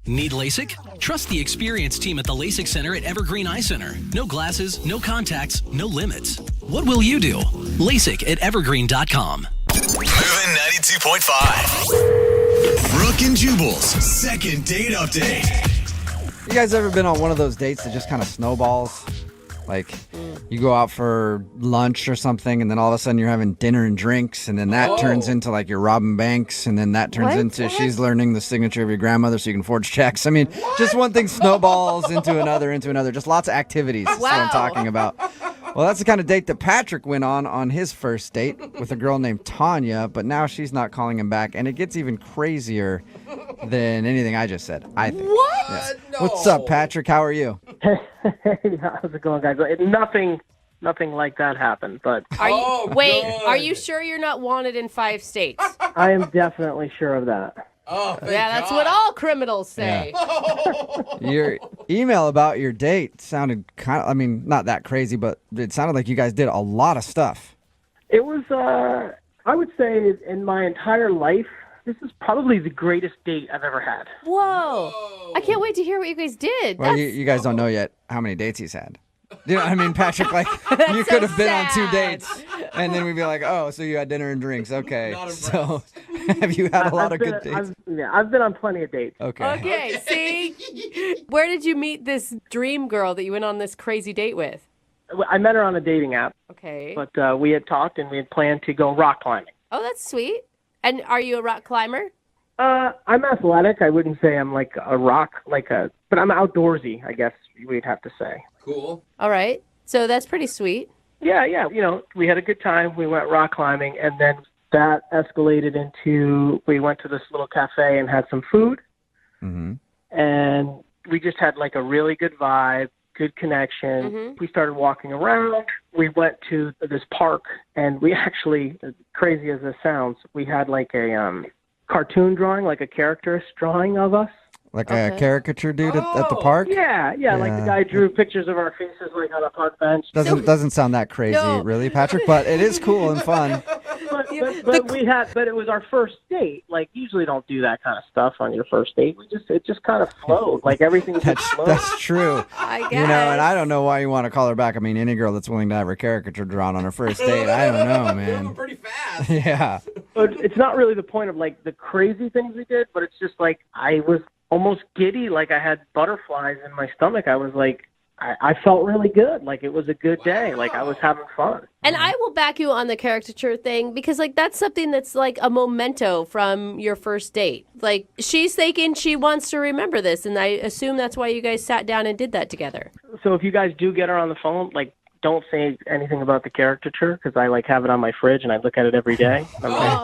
Need LASIK? Trust the experienced team at the LASIK Center at Evergreen Eye Center. No glasses, no contacts, no limits. What will you do? LASIK at evergreen.com. Moving 92.5. Brooke and Jubal's second date update. You guys ever been on one of those dates that just kind of snowballs? Like, you go out for lunch or something, and then all of a sudden you're having dinner and drinks, and then that turns into, like, you're robbing banks, and then that turns into she's learning the signature of your grandmother so you can forge checks. I mean, just one thing snowballs into another. Just lots of activities. That's what I'm talking about. Well, that's the kind of date that Patrick went on his first date with a girl named Tanya, but now she's not calling him back, and it gets even crazier than anything I just said, I think. What? Yeah. No. What's up, Patrick? How are you? Hey, how's it going, guys? Nothing like that happened, but Are you sure you're not wanted in 5 states? I am definitely sure of that. Oh, thank that's what all criminals say. Your email about your date sounded kind of, I mean, not that crazy, but it sounded like you guys did a lot of stuff. It was, I would say, in my entire life, this is probably the greatest date I've ever had. Whoa. I can't wait to hear what you guys did. Well, you guys don't know yet how many dates he's had. You know what I mean, Patrick? Like, you so could have been on 2 sad. dates, and then we'd be like, oh, so you had dinner and drinks. Okay. So have you had a lot of good dates? I've been on plenty of dates. Okay, see? Where did you meet this dream girl that you went on this crazy date with? I met her on a dating app, Okay. but we had talked and we had planned to go rock climbing. Oh, that's sweet. And are you a rock climber? I'm athletic. I wouldn't say I'm like a rock, but I'm outdoorsy, I guess we'd have to say. Cool. All right. So that's pretty sweet. Yeah. You know, we had a good time. We went rock climbing, and then that escalated into we went to this little cafe and had some food. Mm-hmm. And we just had like a really good vibe, good connection. Mm-hmm. We started walking around. We went to this park, and we actually, as crazy as this sounds, we had like a cartoon drawing, like a caricaturist drawing of us. Like a caricature dude at the park? Yeah, like the guy drew pictures of our faces like on a park bench. Doesn't sound that crazy, really, Patrick, but it is cool and fun. But it was our first date. Like, usually don't do that kind of stuff on your first date. It just kind of flowed. Like, everything just flowed. That's true. I guess. You know, and I don't know why you want to call her back. I mean, any girl that's willing to have her caricature drawn on her first date, I don't know, man. Pretty fast. Yeah. But it's not really the point of, like, the crazy things we did, but it's just, like, I was almost giddy. Like, I had butterflies in my stomach. I was, like, I felt really good. Like, it was a good day. Like, I was having fun. And I will back you on the caricature thing because, like, that's something that's like a memento from your first date. Like, she's thinking she wants to remember this, and I assume that's why you guys sat down and did that together. So if you guys do get her on the phone, like, don't say anything about the caricature because I, like, have it on my fridge and I look at it every day. Okay?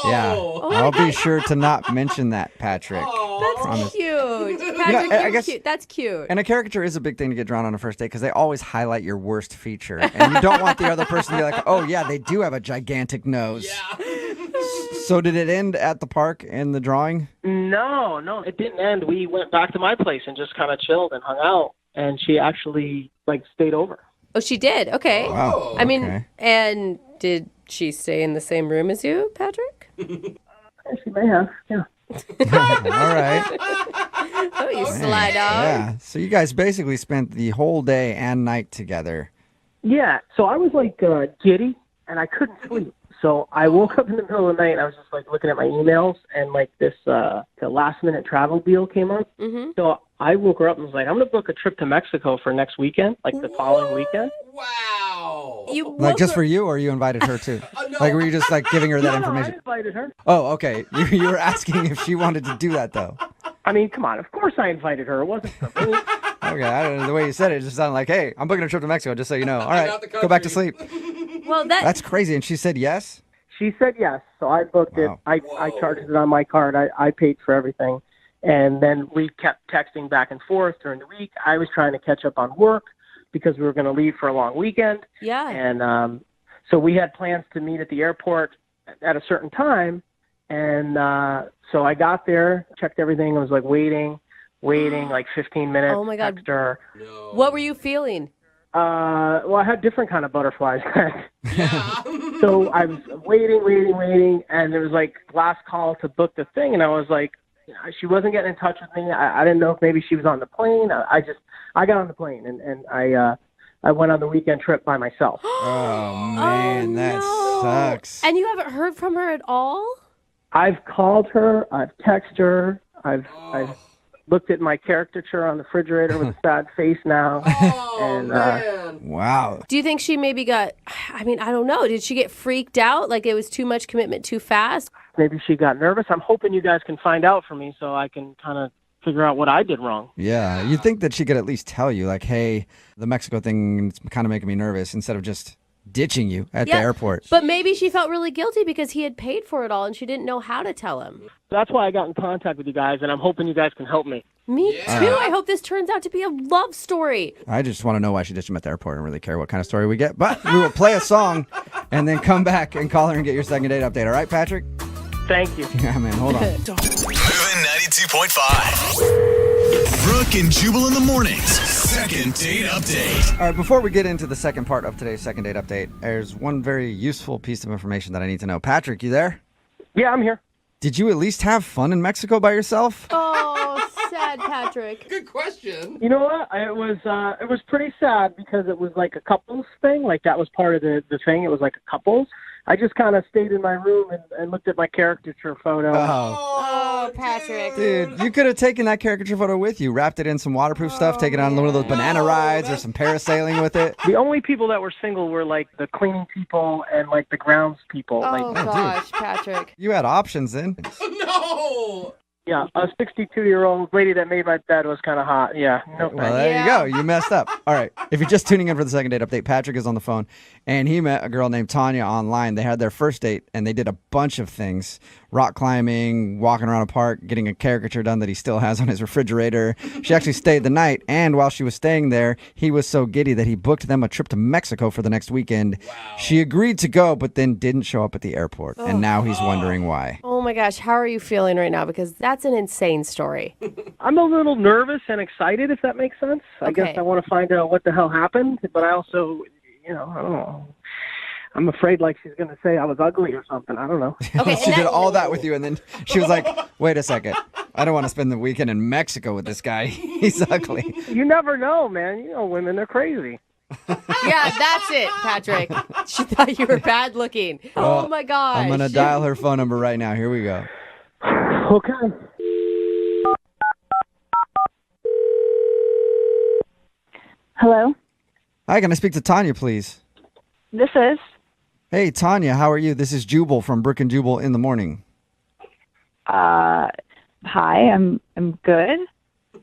Yeah. I'll be sure to not mention that, Patrick. That's cute. Patrick, I guess, cute. That's cute. And a caricature is a big thing to get drawn on a first date because they always highlight your worst feature. And you don't want the other person to be like, oh, yeah, they do have a gigantic nose. Yeah. So did it end at the park in the drawing? No, it didn't end. We went back to my place and just kind of chilled and hung out. And she actually, like, stayed over. Oh, she did? Okay. Wow. I mean, okay. And did she stay in the same room as you, Patrick? She may have, yeah. All right. Oh, you slide on. Yeah. So you guys basically spent the whole day and night together. Yeah, so I was, like, giddy, and I couldn't sleep. So I woke up in the middle of the night, and I was just, like, looking at my emails, and, like, this the last-minute travel deal came up. Mm-hmm. So I woke her up and was like, I'm going to book a trip to Mexico for next weekend, like the following weekend. Wow. Like just for you, or you invited her too? No. Like were you just like giving her that No, I information? invited her. Oh, okay. You were asking if she wanted to do that though. I mean, come on. Of course I invited her. It wasn't for me. Okay, I don't know. The way you said it just sounded like, hey, I'm booking a trip to Mexico, just so you know. All right, go back to sleep. Well, That's crazy. And she said yes? She said yes, so I booked Wow. it. I charged it on my card. I paid for everything. And then we kept texting back and forth during the week. I was trying to catch up on work because we were going to leave for a long weekend. yeah. And so we had plans to meet at the airport at a certain time. And so I got there, checked everything. I was like waiting like 15 minutes. Oh, my God. Text her. No. What were you feeling? Well, I had different kind of butterflies. Yeah. So I was waiting, and there was like last call to book the thing, and I was like, she wasn't getting in touch with me. I didn't know if maybe she was on the plane. I got on the plane and I went on the weekend trip by myself. Oh, man, that sucks. And you haven't heard from her at all? I've called her. I've texted her. I've looked at my caricature on the refrigerator with a sad face now. Oh, man. Wow. Do you think she maybe got, I don't know. Did she get freaked out? Like it was too much commitment too fast? Maybe she got nervous. I'm hoping you guys can find out for me so I can kind of figure out what I did wrong. Yeah, you'd think that she could at least tell you, like, hey, the Mexico thing is kind of making me nervous, instead of just ditching you at the airport. But maybe she felt really guilty because he had paid for it all and she didn't know how to tell him. That's why I got in contact with you guys, and I'm hoping you guys can help me. Me too. I hope this turns out to be a love story. I just want to know why she ditched him at the airport. I don't really care what kind of story we get. But we will play a song and then come back and call her and get your second date update. All right, Patrick? Thank you. Yeah, man, hold on. Moving 92.5. Brooke and Jubal in the mornings. Second date update. All right, before we get into the second part of today's second date update, there's one very useful piece of information that I need to know. Patrick, you there? Yeah, I'm here. Did you at least have fun in Mexico by yourself? Oh, sad Patrick. Good question. You know what? It was pretty sad because it was like a couples thing. Like that was part of the thing. It was like a couples. I just kind of stayed in my room and looked at my caricature photo. Oh, Patrick. Dude, you could have taken that caricature photo with you, wrapped it in some waterproof stuff, taken on one of those banana rides or some parasailing with it. The only people that were single were like the cleaning people and like the grounds people. Oh, gosh, Patrick. You had options then. No. Yeah, a 62-year-old lady that made my bed was kind of hot. Yeah, no Well, thanks. there you go. You messed up. All right. If you're just tuning in for the second date update, Patrick is on the phone, and he met a girl named Tanya online. They had their first date, and they did a bunch of things. Rock climbing, walking around a park, getting a caricature done that he still has on his refrigerator. She actually stayed the night, and while she was staying there, he was so giddy that he booked them a trip to Mexico for the next weekend. Wow. She agreed to go, but then didn't show up at the airport, and now he's wondering why. Oh, my gosh. How are you feeling right now? Because that's an insane story. I'm a little nervous and excited, if that makes sense. I guess I want to find out what the hell happened, but I also, I don't know. I'm afraid like she's going to say I was ugly or something. I don't know. Okay, She did all that with you, and then she was like, wait a second. I don't want to spend the weekend in Mexico with this guy. He's ugly. You never know, man. You know, women, they're crazy. Yeah, that's it, Patrick. She thought you were bad looking. Oh, my gosh. I'm going to dial her phone number right now. Here we go. Okay. Hello, Hi, can I speak to Tanya, please? this is. Hey, Tanya, how are you? This is Jubal from Brooke and Jubal in the morning. Hi, I'm good.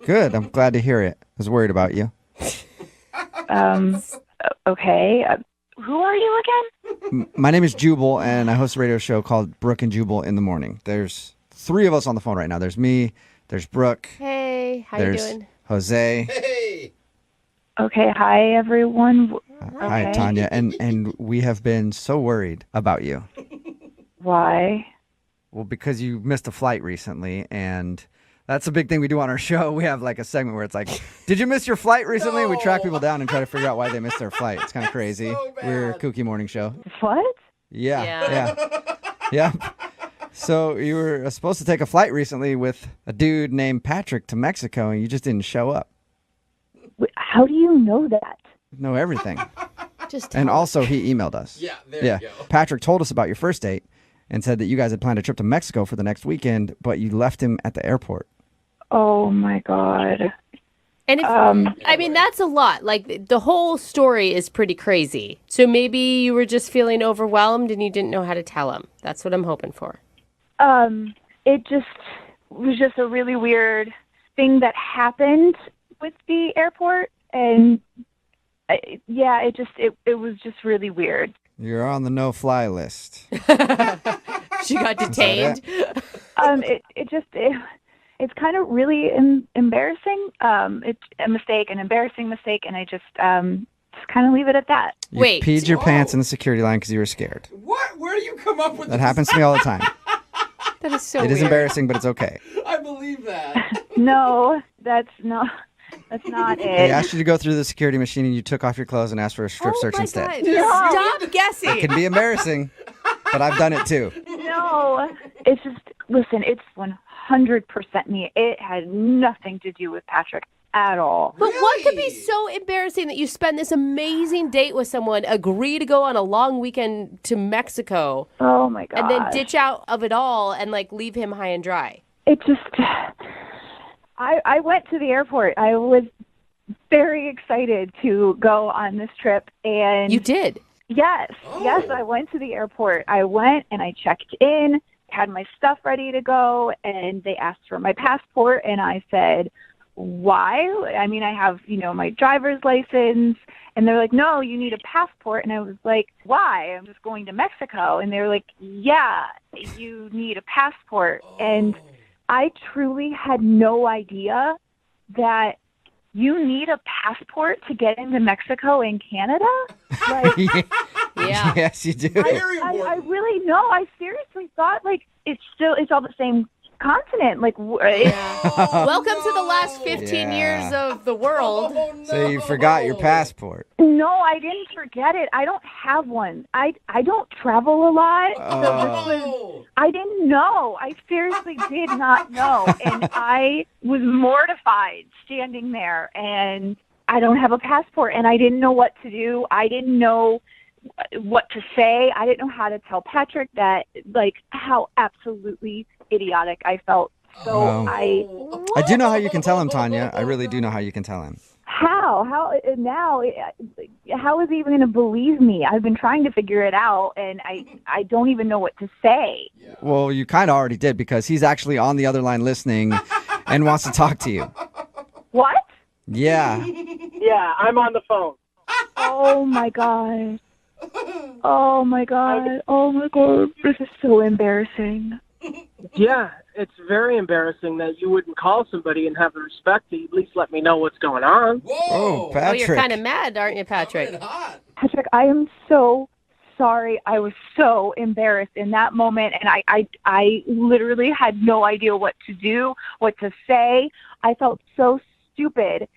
Good. I'm glad to hear it. I was worried about you. Okay. Who are you again? My name is Jubal, and I host a radio show called Brooke and Jubal in the morning. There's 3 of us on the phone right now. There's me, there's Brooke, Hey, how there's you doing? Jose. Hey. Okay. Hi, everyone. Hi, Okay. Tanya. And we have been so worried about you. Why? Well, because you missed a flight recently, and that's a big thing we do on our show. We have like a segment where it's like, did you miss your flight recently? We track people down and try to figure out why they missed their flight. It's kind of crazy. so bad. We're a kooky morning show. What? Yeah. So you were supposed to take a flight recently with a dude named Patrick to Mexico, and you just didn't show up. How do you know that? Know everything. Just And tell also, he emailed us. Yeah, there you go. Patrick told us about your first date and said that you guys had planned a trip to Mexico for the next weekend, but you left him at the airport. Oh my God. And if, that's a lot. Like, the whole story is pretty crazy. So maybe you were just feeling overwhelmed and you didn't know how to tell him. That's what I'm hoping for. It was just a really weird thing that happened with the airport, and it was just really weird. You're on the no-fly list. She got detained. It's kind of really embarrassing. It's a mistake, an embarrassing mistake, and I just kind of leave it at that. You Wait. peed your pants in the security line because you were scared. What? Where do you come up with That this? happens to me all the time. That is so It weird. is embarrassing, but it's okay. I believe that. No, that's not They it. asked you to go through the security machine, and you took off your clothes and asked for a strip search my instead. God. Stop guessing. It can be embarrassing, but I've done it too. No, it's just, listen, it's 100% me. It had nothing to do with Patrick at all. But what could be so embarrassing that you spend this amazing date with someone, agree to go on a long weekend to Mexico, Oh my god. and then ditch out of it all and like leave him high and dry? It just, I went to the airport. I was very excited to go on this trip, and You did. yes, I went to the airport. I went and I checked in, had my stuff ready to go, and they asked for my passport, and I said, why? I mean, I have, my driver's license. And they're like, no, you need a passport. And I was like, why? I'm just going to Mexico. And they were like, yeah, you need a passport. And I truly had no idea that you need a passport to get into Mexico and Canada. Like, Yeah. Yes, you do. I really know. I seriously thought like it's all the same continent. Like, Welcome to the last 15 Yeah. years of the world. So you forgot your passport. no, I didn't forget it. I don't have one. I don't travel a lot. So this was, I didn't know. I seriously did not know. And I was mortified standing there, and I don't have a passport, and I didn't know what to do. I didn't know what to say. I didn't know how to tell Patrick that, like, how absolutely idiotic I felt. So Oh. I I do know how you can tell him, Tanya. I really do know how you can tell him. how now how is he even going to believe me? I've been trying to figure it out, and I don't even know what to say. Well, you kind of already did because he's actually on the other line listening and wants to talk to you. What? Yeah. Yeah, I'm on the phone. Oh my god. Oh my god. Oh my god. This is so embarrassing. Yeah, it's very embarrassing that you wouldn't call somebody and have the respect to at least let me know what's going on. Oh, Oh, Patrick. you're kind of mad, aren't you, Patrick? Patrick, I am so sorry. I was so embarrassed in that moment, and I literally had no idea what to do, what to say. I felt so stupid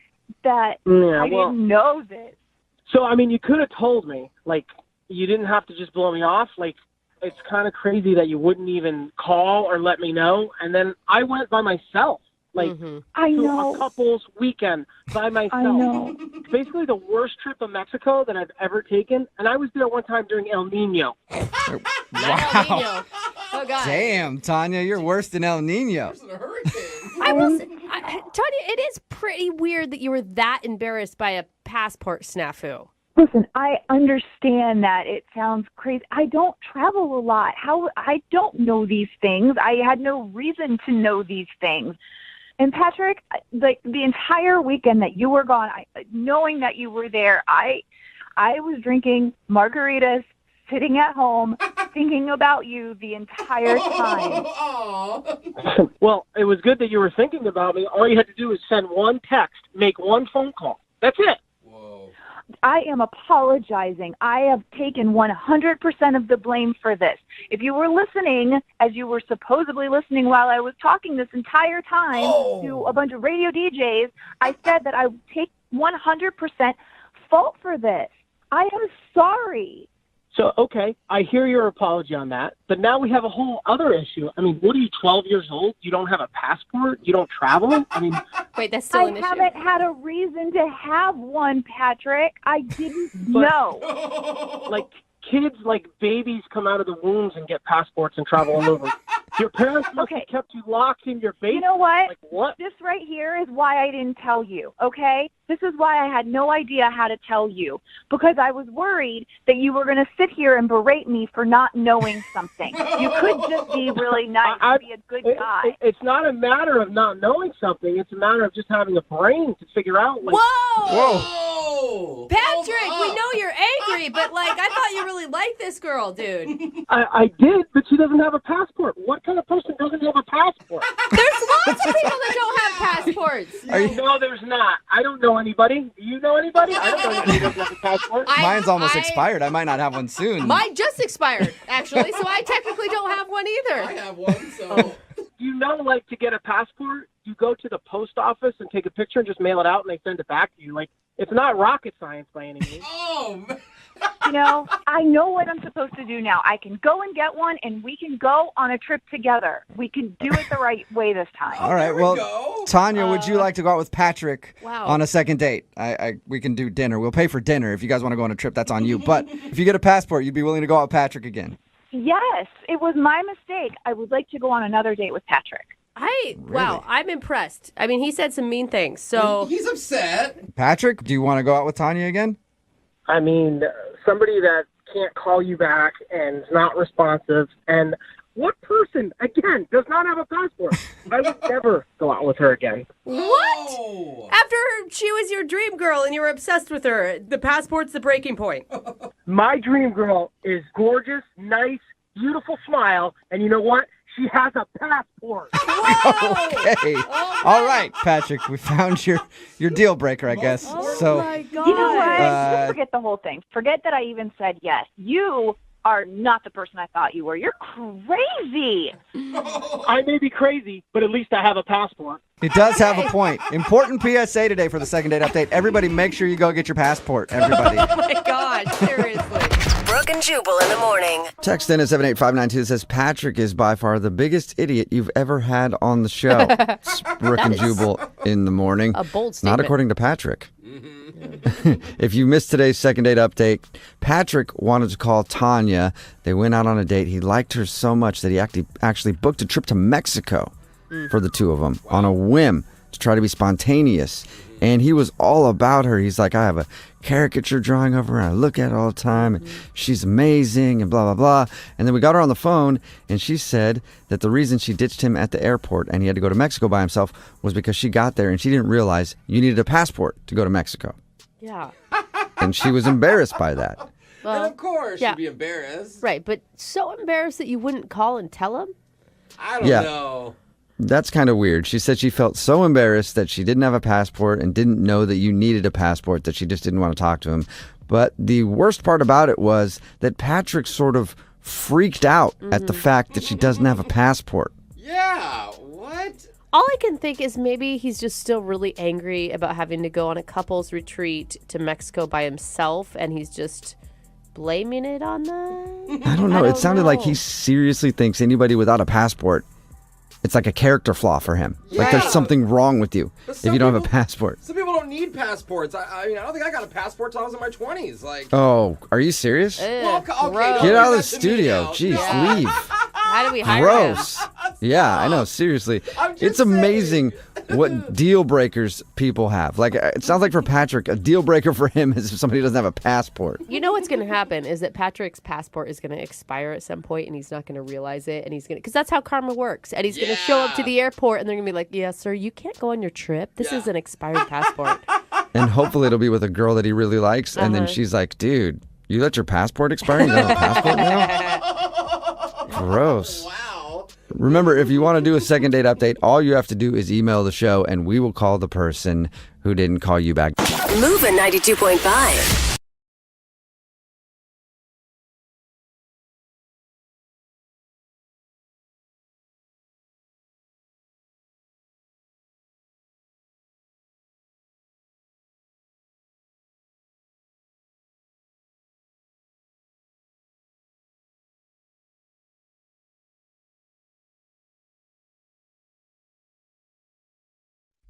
that I didn't know this. So, I mean, you could have told me. Like, you didn't have to just blow me off. Like, it's kind of crazy that you wouldn't even call or let me know. And then I went by myself. Like, I to know. a couple's weekend by myself. I know. It's basically the worst trip to Mexico that I've ever taken. And I was there one time during El Nino. Wow. Oh, God. Damn, Tanya, you're worse than El Nino. I will say, Tanya, it is pretty weird that you were that embarrassed by a passport snafu. Listen, I understand that it sounds crazy. I don't travel a lot. I don't know these things. I had no reason to know these things. And Patrick, like the entire weekend that you were gone, knowing that you were there, I was drinking margaritas, sitting at home, thinking about you the entire time. Well, it was good that you were thinking about me. All you had to do was send one text, make one phone call. That's it. I am apologizing. I have taken 100% of the blame for this. If you were listening, as you were supposedly listening while I was talking this entire time to a bunch of radio DJs, I said that I would take 100% fault for this. I am sorry. So, okay, I hear your apology on that, but now we have a whole other issue. I mean, what are you, 12 years old? You don't have a passport? You don't travel? I mean, Wait, that's still an I issue. haven't had a reason to have one, Patrick. I didn't know. like, kids, like babies, come out of the wombs and get passports and travel all over. Your parents must have kept you locked in your basement. You know what? Like, what? This right here is why I didn't tell you, okay? This is why I had no idea how to tell you, because I was worried that you were going to sit here and berate me for not knowing something. You could just be really nice and be a good guy. It's not a matter of not knowing something. It's a matter of just having a brain to figure out. Like, Whoa! Patrick, we know you're angry, but like I thought you really liked this girl, dude. I did, but she doesn't have a passport. What kind of person doesn't have a passport? There's lots of people that don't have passports. No, there's not. I don't know anybody. Do you know anybody? I don't know anybody who doesn't have a passport. Mine's almost expired. I might not have one soon. Mine just expired, actually, so I technically don't have one either. I have one, so. You know, like, to get a passport, you go to the post office and take a picture and just mail it out, and they send it back to you. Like, It's not rocket science by any means. Oh, man. You know, I know what I'm supposed to do now. I can go and get one, and we can go on a trip together. We can do it the right way this time. All right, there we well, go. Tanya, would you like to go out with Patrick Wow. on a second date? We can do dinner. We'll pay for dinner. If you guys want to go on a trip, that's on you. But if you get a passport, you'd be willing to go out with Patrick again. Yes, it was my mistake. I would like to go on another date with Patrick. Wow, I'm impressed. I mean, he said some mean things, so He's upset. Patrick, do you want to go out with Tanya again? I mean, somebody that can't call you back and is not responsive. And what person, again, does not have a passport? I would never go out with her again. what? Oh. After she was your dream girl and you were obsessed with her, the passport's the breaking point. My dream girl is gorgeous, nice, beautiful smile, and you know what? She has a passport. Okay. All right, Patrick, we found your deal breaker, I guess. So my God. You know what? Uh, Forget the whole thing. Forget that I even said yes. You are not the person I thought you were. You're crazy. I may be crazy, but at least I have a passport. it does have a point. Important PSA today for the second date update. Everybody make sure you go get your passport, everybody. Oh my God, seriously. Brooke and Jubal in the morning. Text in at 78592 says, Patrick is by far the biggest idiot you've ever had on the show. It's Brooke and Jubal in the morning. A bold Not statement. according to Patrick. If you missed today's second date update, Patrick wanted to call Tanya. They went out on a date. He liked her so much that he actually booked a trip to Mexico for the two of them on a whim to try to be spontaneous. And he was all about her. He's like, I have a caricature drawing of her, and I look at it all the time, and she's amazing, and blah, blah, blah. And then we got her on the phone, and she said that the reason she ditched him at the airport and he had to go to Mexico by himself was because she got there and she didn't realize you needed a passport to go to Mexico. Yeah. And she was embarrassed by that. And of course, yeah. you'd be embarrassed. Right, but so embarrassed that you wouldn't call and tell him? I don't Yeah. know. That's kind of weird. She said she felt so embarrassed that she didn't have a passport and didn't know that you needed a passport that she just didn't want to talk to him. But the worst part about it was that Patrick sort of freaked out at the fact that she doesn't have a passport. Yeah, what? All I can think is maybe he's just still really angry about having to go on a couple's retreat to Mexico by himself, and he's just blaming it on that. I don't know. I It don't sounded like he know. seriously thinks anybody without a passport, it's like a character flaw for him. Like Yeah. there's something wrong with you But if some you don't have a people- passport. Some people don't need passports. I mean, I don't think I got a passport till I was in my 20s. Like, Oh, are you serious? well, okay, gross. don't Get do out of that the to me studio. now. Jeez, No. leave. How do we hire him? Gross. Yeah, I know. Seriously. I'm just It's amazing what deal breakers people have. Like, it sounds like for Patrick, a deal breaker for him is if somebody doesn't have a passport. You know what's going to happen is that Patrick's passport is going to expire at some point, and he's not going to realize it, and he's going to, because that's how karma works. And he's going to show up to Yeah. the airport, and they're going to be like, "Yeah, sir, you can't go on your trip. This Yeah. is an expired passport." And hopefully it'll be with a girl that he really likes. And then she's like, dude, you let your passport expire? You don't have a passport now? Gross. Wow. Remember, if you want to do a second date update, all you have to do is email the show, and we will call the person who didn't call you back. Moving 92.5.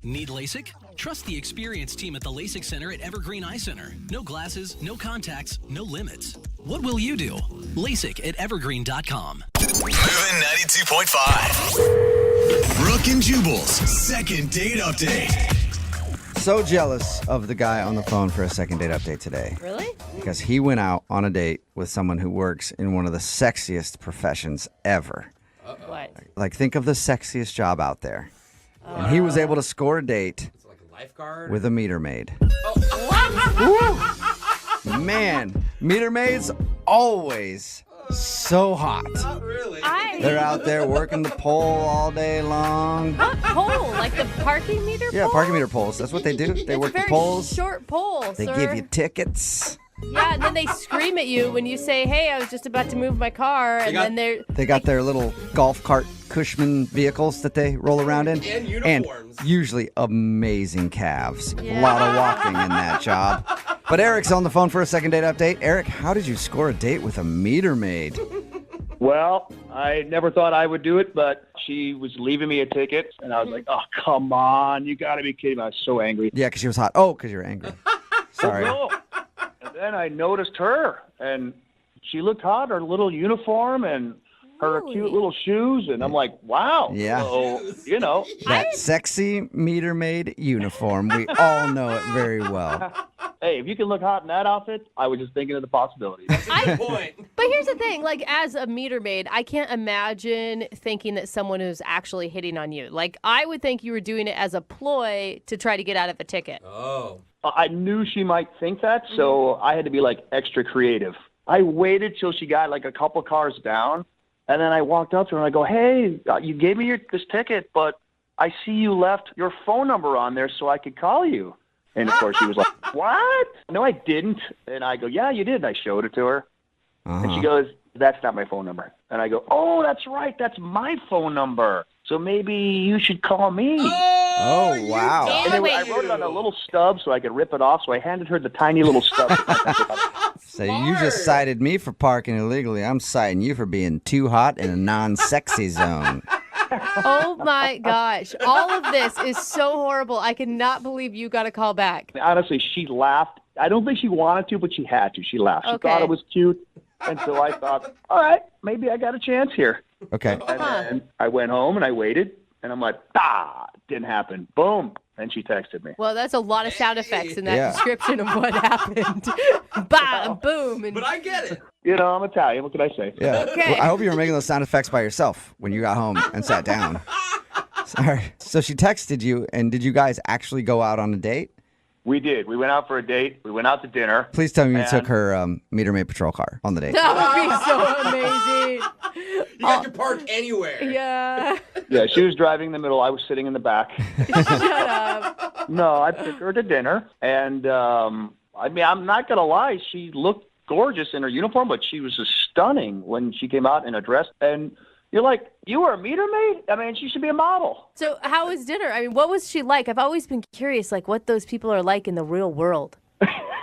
Need LASIK? Trust the experienced team at the LASIK Center at Evergreen Eye Center. No glasses, no contacts, no limits. What will you do? LASIK at evergreen.com. Moving 92.5. Brooke and Jubal's second date update. So jealous of the guy on the phone for a second date update today. Really? Because he went out on a date with someone who works in one of the sexiest professions ever. What? Like, think of the sexiest job out there. And he was able to score a date It's like a lifeguard. with a meter maid. Man, meter maids always so hot. Not really. They're out there working the pole all day long. What pole? Like the parking meter Yeah, pole? parking meter poles. That's what they do. They It's work a very the poles. short pole, They sir. give you tickets. Yeah, and then they scream at you when you say, "Hey, I was just about to move my car," and then they're They got their little golf cart Cushman vehicles that they roll around in. And uniforms. And usually amazing calves. A lot of walking in that job. But Eric's on the phone for a second date update. Eric, how did you score a date with a meter maid? Well, I never thought I would do it, but she was leaving me a ticket, and I was like, oh, come on. You got to be kidding me. I was so angry. Yeah, because she was hot. Oh, because you're angry. Sorry. No. And then I noticed her, and she looked hot, her little uniform and her cute little shoes, and I'm like, wow. Yeah. So, That sexy meter maid uniform. We all know it very well. Hey, if you can look hot in that outfit, I was just thinking of the possibilities. Good point. But here's the thing, like, as a meter maid, I can't imagine thinking that someone is actually hitting on you. Like, I would think you were doing it as a ploy to try to get out of a ticket. Oh. I knew she might think that, so I had to be, like, extra creative. I waited till she got, like, a couple cars down, and then I walked up to her and I go, hey, you gave me this ticket, but I see you left your phone number on there so I could call you. And, of course, she was like, what? No, I didn't. And I go, yeah, you did. And I showed it to her. And she goes, that's not my phone number. And I go, oh, that's right. That's my phone number. So maybe you should call me. Oh, wow. And I wrote it on a little stub so I could rip it off. So I handed her the tiny little stub. So you just cited me for parking illegally. I'm citing you for being too hot in a non-sexy zone. Oh, my gosh. All of this is so horrible. I cannot believe you got a call back. Honestly, she laughed. I don't think she wanted to, but she had to. She laughed. She thought it was cute. And so I thought, all right, maybe I got a chance here. Okay. And then I went home and I waited. And I'm like, didn't happen. Boom. And she texted me. Well, that's a lot of sound effects in that description of what happened. Bam, boom. And... But I get it. I'm Italian. What can I say? Yeah. Okay. Well, I hope you were making those sound effects by yourself when you got home and sat down. Sorry. So she texted you, and did you guys actually go out on a date? We did. We went out for a date. We went out to dinner. Please tell me you took her meter maid patrol car on the date. That would be so amazing. You guys can park anywhere. Yeah. Yeah, she was driving in the middle. I was sitting in the back. Shut up. No, I took her to dinner. And, I'm not going to lie. She looked gorgeous in her uniform, but she was just stunning when she came out in a dress. And you're like, you were a meter maid? I mean, she should be a model. So how was dinner? I mean, what was she like? I've always been curious, like, what those people are like in the real world.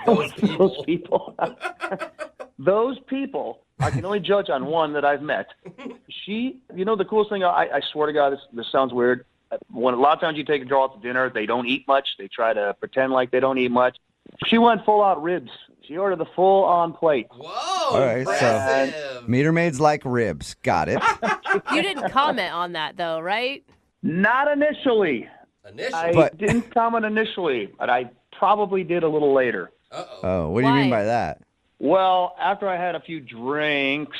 Those people. Those people, I can only judge on one that I've met. The coolest thing, I swear to God, this sounds weird. When a lot of times you take a girl out to dinner, they don't eat much. They try to pretend like they don't eat much. She went full out ribs. She ordered the full on plate. Whoa, All right, impressive. so meter maids like ribs. Got it. You didn't comment on that, though, right? Not initially. I didn't comment initially, but I probably did a little later. Oh, what do you mean by that? Well, after I had a few drinks,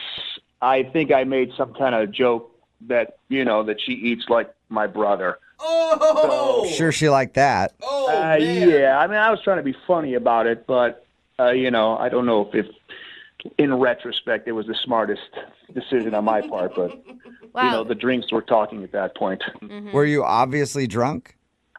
I think I made some kind of joke that, that she eats like my brother. Oh! Sure she liked that. Oh, man. Yeah, I mean, I was trying to be funny about it, but, I don't know if in retrospect it was the smartest decision on my part, but, Wow. the drinks were talking at that point. Mm-hmm. Were you obviously drunk?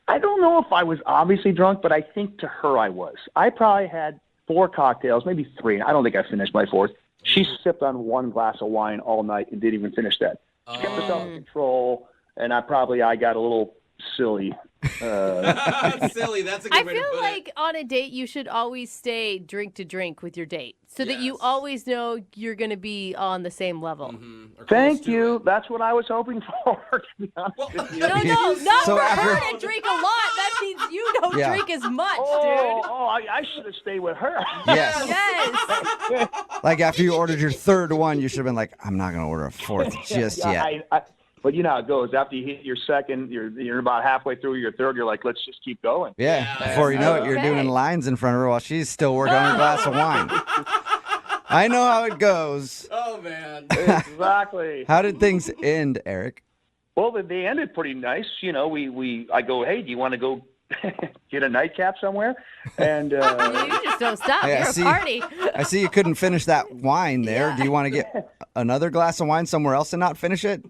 I don't know if I was obviously drunk, but I think to her I was. I probably had 4 cocktails, maybe 3. I don't think I finished my 4th. She sipped on 1 glass of wine all night and didn't even finish that. She kept herself in control, and I got a little silly. Silly, that's a good I way to feel put like it. on a date, you should always stay drink to drink with your date so that you Yes. always know you're going to be on the same level. Or close Thank to you. it. That's what I was hoping for, to be honest with you. No, not So for after- her to drink a lot. That means you don't Yeah. drink as much, I should have stayed with her. Yes. dude. Yes. Like after you ordered your 3rd one, you should have been like, I'm not going to order a 4th just yet. But you know how it goes. After you hit your 2nd, you're about halfway through your 3rd. You're like, let's just keep going. Yeah. Before you know it, you're Okay. doing lines in front of her while she's still working on her glass of wine. I know how it goes. Oh, man. Exactly. How did things end, Eric? Well, they ended pretty nice. I go, hey, do you want to go get a nightcap somewhere? And You just don't stop. Yeah, You're see- a party. I see you couldn't finish that wine there. Do you want to get another glass of wine somewhere else and not finish it?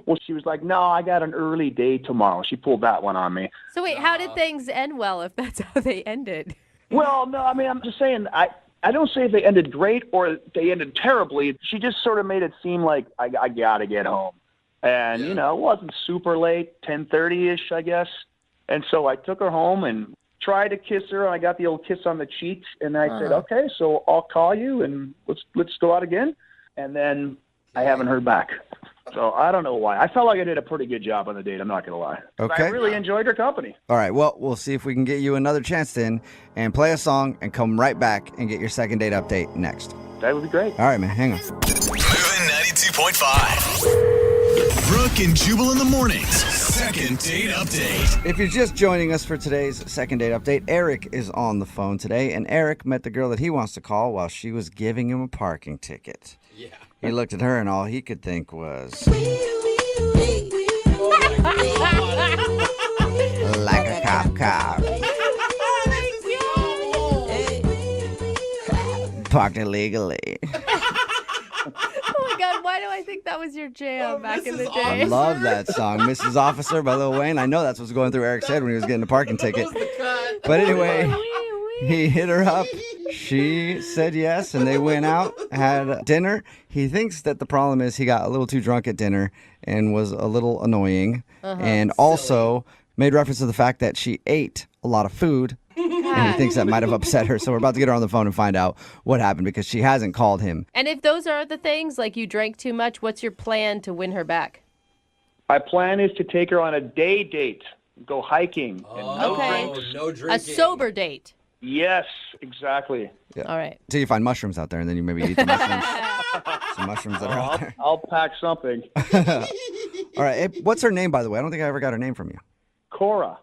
well, she was like, no, I got an early day tomorrow. She pulled that one on me. So wait, how did things end well if that's how they ended? Well, no, I mean, I'm just saying, I don't say if they ended great or they ended terribly. She just sort of made it seem like I got to get home. And, you know, it wasn't super late, 10:30-ish, I guess. And so I took her home and tried to kiss her. I got the old kiss on the cheeks, and I said, okay, so I'll call you, and let's go out again. And then I haven't heard back. So I don't know why. I felt like I did a pretty good job on the date, I'm not going to lie. Okay. I really enjoyed her company. All right, well, we'll see if we can get you another chance then and play a song and come right back and get your second date update next. That would be great. All right, man, hang on. Moving 92.5. Brooke and Jubal in the mornings. Second date update. If you're just joining us for today's second date update, Eric is on the phone today, and Eric met the girl that he wants to call while she was giving him a parking ticket. Yeah. He looked at her, and all he could think was... like a cop. Parked illegally. Oh my God, why do I think that was your jam back in the day? I love that song, Mrs. Officer by Lil Wayne. I know that's what's going through Eric's head when he was getting a parking ticket. But anyway, he hit her up. She said yes, and they went out, had dinner. He thinks that the problem is he got a little too drunk at dinner and was a little annoying, and also made reference to the fact that she ate a lot of food, and he thinks that might have upset her. So we're about to get her on the phone and find out what happened because she hasn't called him. And if those are the things, like you drank too much, what's your plan to win her back? My plan is to take her on a day date, go hiking, and no drinks. No drinking. A sober date. Yes, exactly. Yeah. All right. Until you find mushrooms out there, and then you maybe eat the mushrooms. Some mushrooms that are out there. I'll pack something. All right. Hey, what's her name, by the way? I don't think I ever got her name from you. Cora.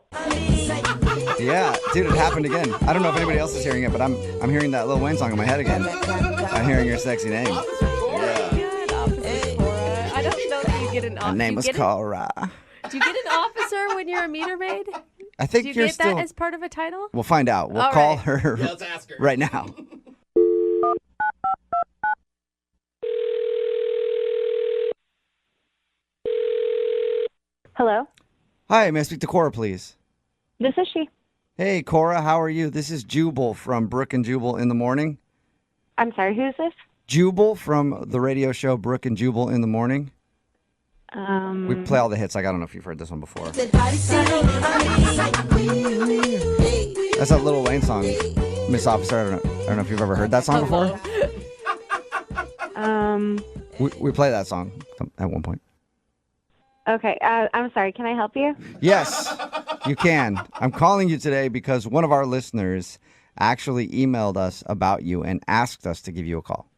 Yeah, dude, it happened again. I don't know if anybody else is hearing it, but I'm hearing that Lil Wayne song in my head again. I'm hearing your sexy name. Yeah. I don't know that you get an officer. Her name was Cora. Do you get an officer when you're a meter maid? I think Do you you're get still... that as part of a title? We'll find out. We'll All call right. her, Let's ask her right now. Hello? Hi, may I speak to Cora, please? This is she. Hey, Cora, how are you? This is Jubal from Brooke and Jubal in the morning. I'm sorry, who's this? Jubal from the radio show Brooke and Jubal in the morning. We play all the hits. I don't know if you've heard this one before. That's that Lil Wayne song, Miss Officer. I don't know if you've ever heard that song before. We play that song at one point. Okay, I'm sorry, can I help you? Yes, you can. I'm calling you today because one of our listeners actually emailed us about you and asked us to give you a call.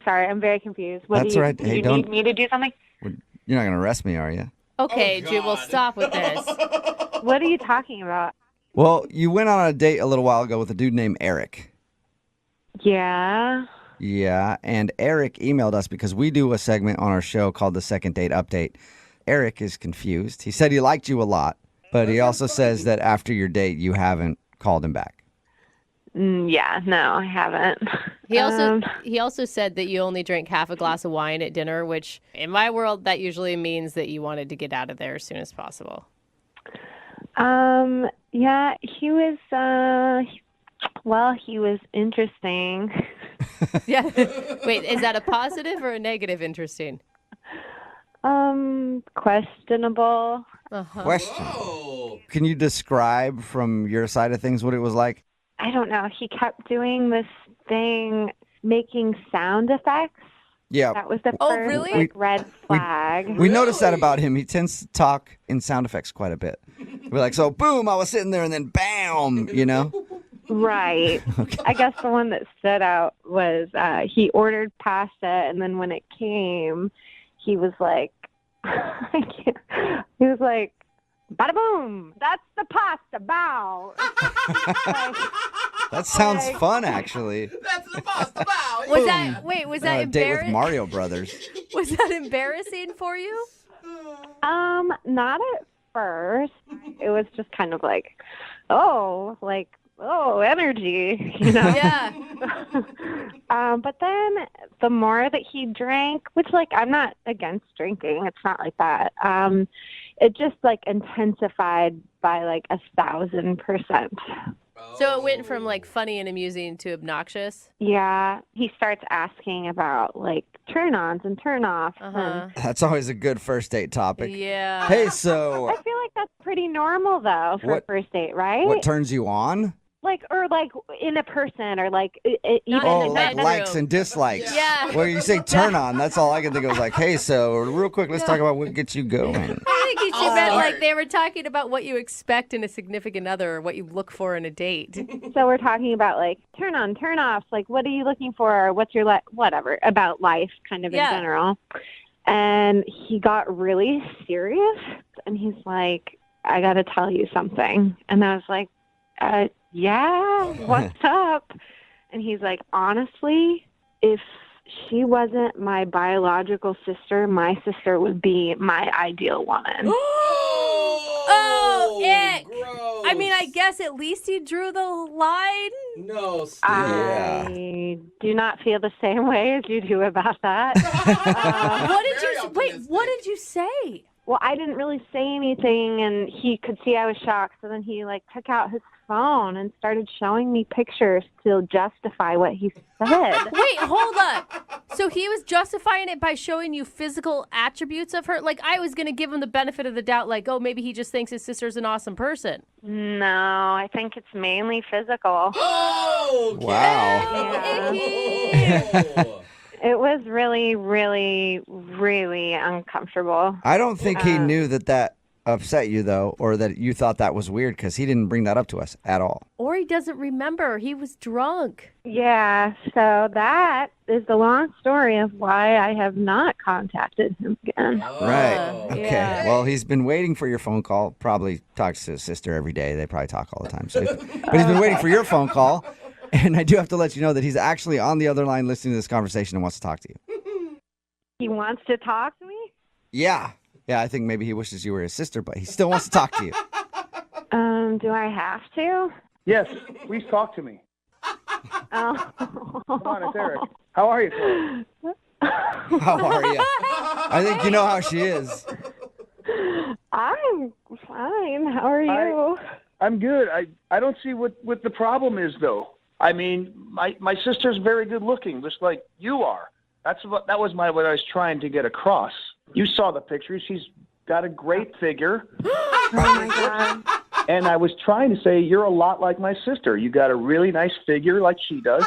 Sorry, I'm very confused. That's all right. Do Hey, you don't- need me to do something? You're not going to arrest me, are you? Okay, Jubal, stop with this. What are you talking about? Well, you went on a date a little while ago with a dude named Eric. Yeah. Yeah, and Eric emailed us because we do a segment on our show called the Second Date Update. Eric is confused. He said he liked you a lot, but he also says that after your date, you haven't called him back. Yeah, no, I haven't. He also said that you only drank half a glass of wine at dinner, which in my world that usually means that you wanted to get out of there as soon as possible. Yeah, he was he was interesting. Yeah. Wait, is that a positive or a negative interesting? Questionable. Question. Can you describe from your side of things what it was like? I don't know. He kept doing this thing, making sound effects. Yeah. That was the Oh, first really? red flag. We noticed that about him. He tends to talk in sound effects quite a bit. We're like, so boom, I was sitting there and then bam, you know? Right. Okay. I guess the one that stood out was he ordered pasta, and then when it came, he was like, he was like, bada boom, that's the pasta, bow. That sounds fun, actually. That's the pasta bow. Was that Date with embarrassing? Mario Brothers. Was that embarrassing for you? Not at first. It was just kind of like, energy, you know? Yeah. But then the more that he drank, which, like, I'm not against drinking. It's not like that. It just, like, intensified by, like, 1,000%. So it went from like funny and amusing to obnoxious. Yeah, he starts asking about like turn-ons and turn-offs. And That's always a good first date topic. Yeah. Hey, so I feel like that's pretty normal though for a first date, right? what turns you on? Like in a person or like even Oh, in like the likes and dislikes. Yeah. Well, you say turn on. That's all I can think of. Like, hey, so real quick, let's talk about what gets you going. I think he should meant like they were talking about what you expect in a significant other or what you look for in a date. So we're talking about like turn on, turn offs, like what are you looking for? What's your whatever about life kind of in general. And he got really serious and he's like, I got to tell you something. And I was like, yeah, what's up? And he's like, honestly, if she wasn't my biological sister, my sister would be my ideal woman. Oh, ick. Gross. I mean, I guess at least you drew the line. No, I do not feel the same way as you do about that. What did you say? Well, I didn't really say anything, and he could see I was shocked. So then he like took out his phone and started showing me pictures to justify what he said. Wait, hold up. So he was justifying it by showing you physical attributes of her? Like, I was going to give him the benefit of the doubt, like, oh, maybe he just thinks his sister's an awesome person. No, I think it's mainly physical. Oh, wow. It was really, really, really uncomfortable. I don't think he knew that upset you, though, or that you thought that was weird, because he didn't bring that up to us at all. Or he doesn't remember. He was drunk. Yeah, so that is the long story of why I have not contacted him again. Right. Okay. Yeah. Well, he's been waiting for your phone call. Probably talks to his sister every day. They probably talk all the time. So, but he's been waiting for your phone call. And I do have to let you know that he's actually on the other line listening to this conversation and wants to talk to you. He wants to talk to me? Yeah. Yeah, I think maybe he wishes you were his sister, but he still wants to talk to you. Do I have to? Yes, please talk to me. Oh. Come on, it's Eric. How are you, Chloe? How are you? I think you know how she is. I'm fine. How are you? I'm good. I don't see what the problem is, though. I mean, my sister's very good looking, just like you are. That was what I was trying to get across. You saw the picture. She's got a great figure. Oh, my God. And I was trying to say, you're a lot like my sister. You got a really nice figure like she does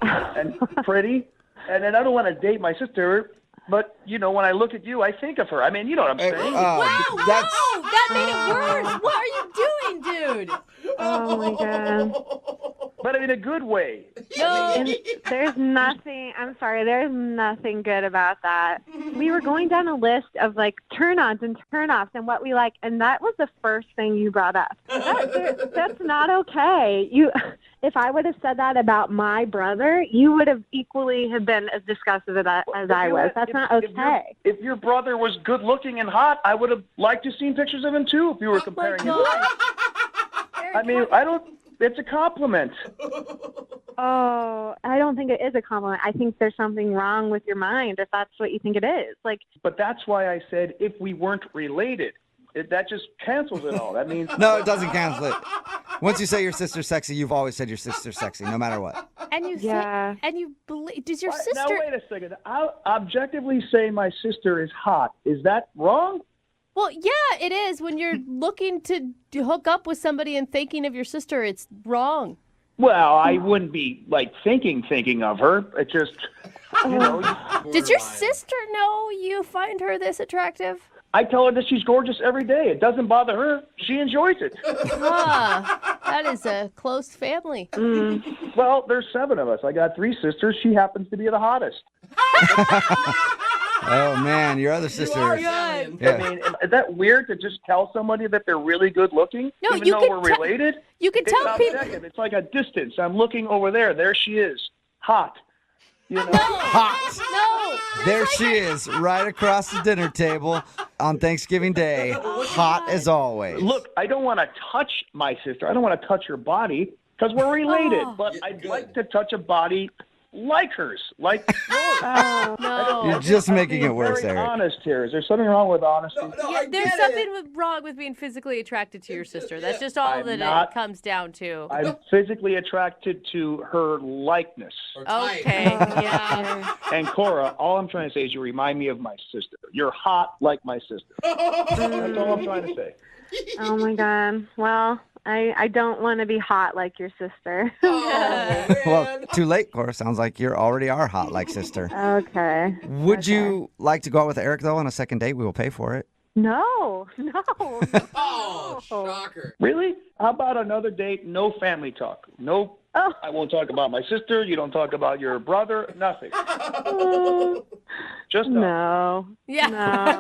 and pretty. And then I don't want to date my sister, but, you know, when I look at you, I think of her. I mean, you know what I'm saying. Wow, that made it worse. What are you doing, dude? Oh, my God. But in a good way. No. There's nothing good about that. We were going down a list of like turn-ons and turn-offs and what we like, and that was the first thing you brought up. That's not okay. If I would have said that about my brother, you would have equally have been as disgusted at that as I was. That's not okay. If your brother was good-looking and hot, I would have liked to have seen pictures of him too if you were comparing him. I mean, it's a compliment. Oh, I don't think it is a compliment. I think there's something wrong with your mind if that's what you think it is. But that's why I said if we weren't related. That just cancels it all. That means No, it doesn't cancel it. Once you say your sister's sexy, you've always said your sister's sexy, no matter what. And you believe? Does your sister? Now wait a second. I'll objectively say my sister is hot. Is that wrong? Well, yeah, it is. When you're looking to hook up with somebody and thinking of your sister, it's wrong. Well, I wouldn't be like thinking of her. It just, you know. Does your sister know you find her this attractive? I tell her that she's gorgeous every day. It doesn't bother her. She enjoys it. That is a close family. Well, there's 7 of us. I got 3 sisters. She happens to be the hottest. Oh, man, your other sister. I mean, is that weird to just tell somebody that they're really good looking? No, even you though can we're related? You can tell people. It's like a distance. I'm looking over there. There she is. Hot. You know? Hot. No. There she is, right across the dinner table on Thanksgiving Day, hot as always. Look, I don't want to touch my sister. I don't want to touch her body because we're related. But I'd like to touch a body like hers, like yours. No. You're just I'm making being it worse, very Eric. honest here. Is there something wrong with honesty? There's something wrong with being physically attracted to your sister. That's just all I'm that not- it comes down to. I'm physically attracted to her likeness. Okay, yeah. And Cora, all I'm trying to say is you remind me of my sister. You're hot like my sister. That's all I'm trying to say. Oh my God. Well, I don't want to be hot like your sister. Well, too late, Cora. Sounds like you already are hot like sister. Okay. Would you like to go out with Eric, though, on a second date? We will pay for it. No. Oh, shocker. Really? How about another date? No family talk. No. Oh. I won't talk about my sister. You don't talk about your brother. Nothing. Just No. Yeah. No.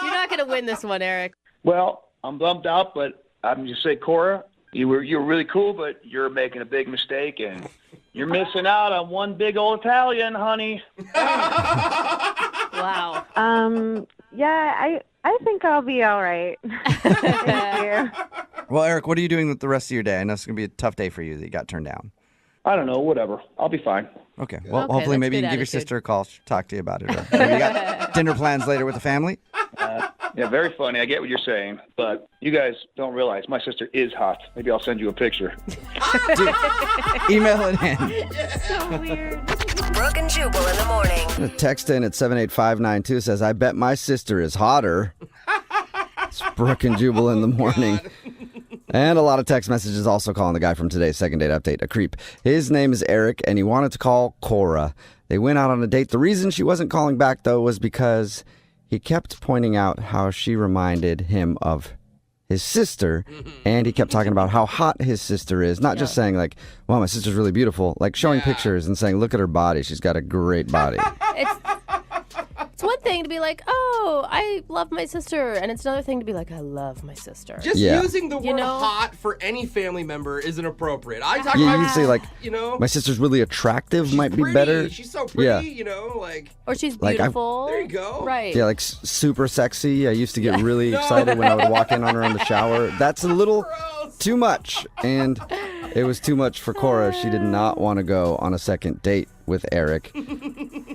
You're not going to win this one, Eric. Well, I'm bummed out, but I'm just say, Cora, you were really cool, but you're making a big mistake, and you're missing out on one big old Italian, honey. Wow. Yeah, I think I'll be all right. Thank you. Well, Eric, what are you doing with the rest of your day? I know it's going to be a tough day for you that you got turned down. I don't know, whatever. I'll be fine. Okay. Well, Okay, hopefully that's maybe you good can give your attitude. sister a call, talk to you about it. Or maybe you got dinner plans later with the family? Yeah, very funny. I get what you're saying, but you guys don't realize my sister is hot. Maybe I'll send you a picture. Email it in. So weird. Brooke and Jubal in the morning. A text in at 78592 says, I bet my sister is hotter. It's Brooke and Jubal in the morning. And a lot of text messages also calling the guy from today's second date update a creep. His name is Eric, and he wanted to call Cora. They went out on a date. The reason she wasn't calling back, though, was because he kept pointing out how she reminded him of his sister, and he kept talking about how hot his sister is. Not just saying, like, wow, my sister's really beautiful. Like, showing pictures and saying, look at her body. She's got a great body. It's one thing to be like, oh, I love my sister. And it's another thing to be like, I love my sister. Just Yeah. using the word You know? hot for any family member isn't appropriate. I talk Yeah, about, you could say, like, you know, my sister's really attractive she's might be pretty. better. She's so pretty, Yeah. you know, like, Or she's Like, beautiful. there you go. Right. Yeah, like super sexy. I used to get really excited when I would walk in on her in the shower. That's a little too much. And it was too much for Cora. She did not want to go on a second date with Eric.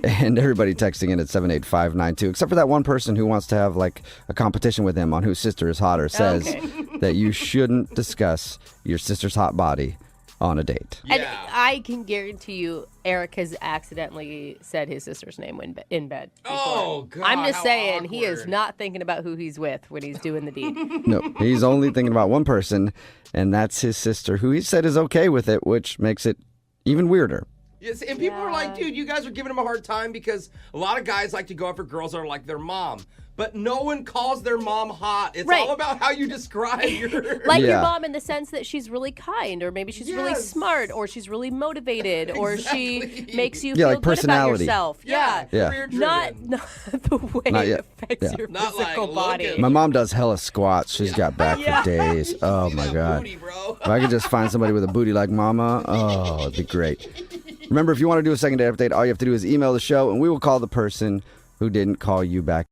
And everybody texting in at 78592, except for that one person who wants to have like a competition with him on whose sister is hotter, says that you shouldn't discuss your sister's hot body on a date. And I can guarantee you, Eric has accidentally said his sister's name in bed. before. Oh, God, I'm just how saying, he is awkward. not thinking about who he's with when he's doing the deed. No, he's only thinking about one person, and that's his sister, who he said is okay with it, which makes it even weirder. yes, and people are like, dude, you guys are giving him a hard time because a lot of guys like to go after girls that are like their mom. But no one calls their mom hot. It's Right. all about how you describe your... Like your Yeah. mom in the sense that she's really kind, or maybe she's really smart, or she's really motivated, or she Exactly. makes you Yeah, feel like good about personality. yourself. Yeah. Yeah. career-driven. Not the way Not it yet. affects Yeah. your Not like, physical look body. at- My mom does hella squats. She's got back Yeah. for days. Oh, See my that God. booty, bro. If I could just find somebody with a booty like mama, oh, it'd be great. Remember, if you want to do a second date update, all you have to do is email the show, and we will call the person who didn't call you back.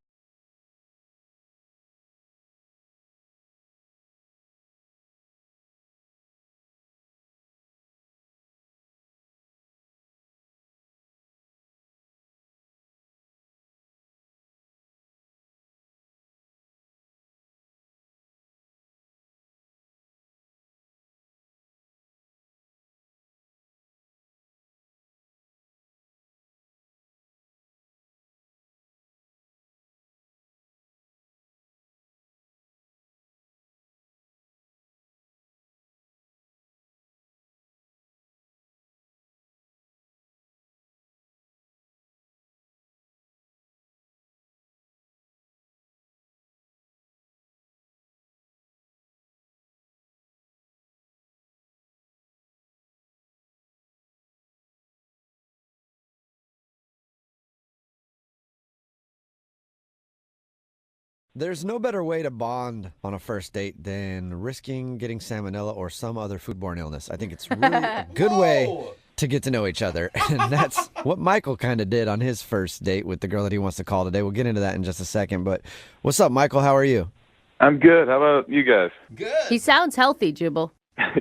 There's no better way to bond on a first date than risking getting salmonella or some other foodborne illness. I think it's really a good way to get to know each other. And that's what Michael kind of did on his first date with the girl that he wants to call today. We'll get into that in just a second. But what's up, Michael? How are you? I'm good. How about you guys? Good. He sounds healthy, Jubal.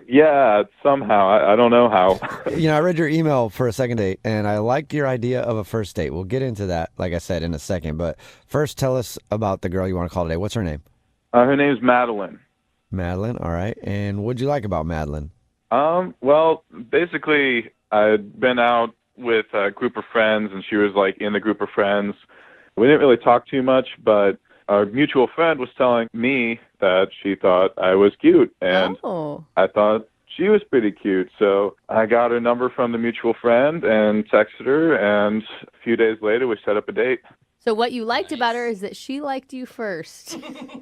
Yeah, somehow. I don't know how. I read your email for a second date, and I like your idea of a first date. We'll get into that, like I said, in a second. But first, tell us about the girl you want to call today. What's her name? Her name's Madeline. Madeline, all right. And what'd you like about Madeline? Well, basically, I'd been out with a group of friends, and she was, like, in the group of friends. We didn't really talk too much, but our mutual friend was telling me that she thought I was cute, and I thought she was pretty cute. So I got her number from the mutual friend and texted her, and a few days later, we set up a date. So what you liked about her is that she liked you first.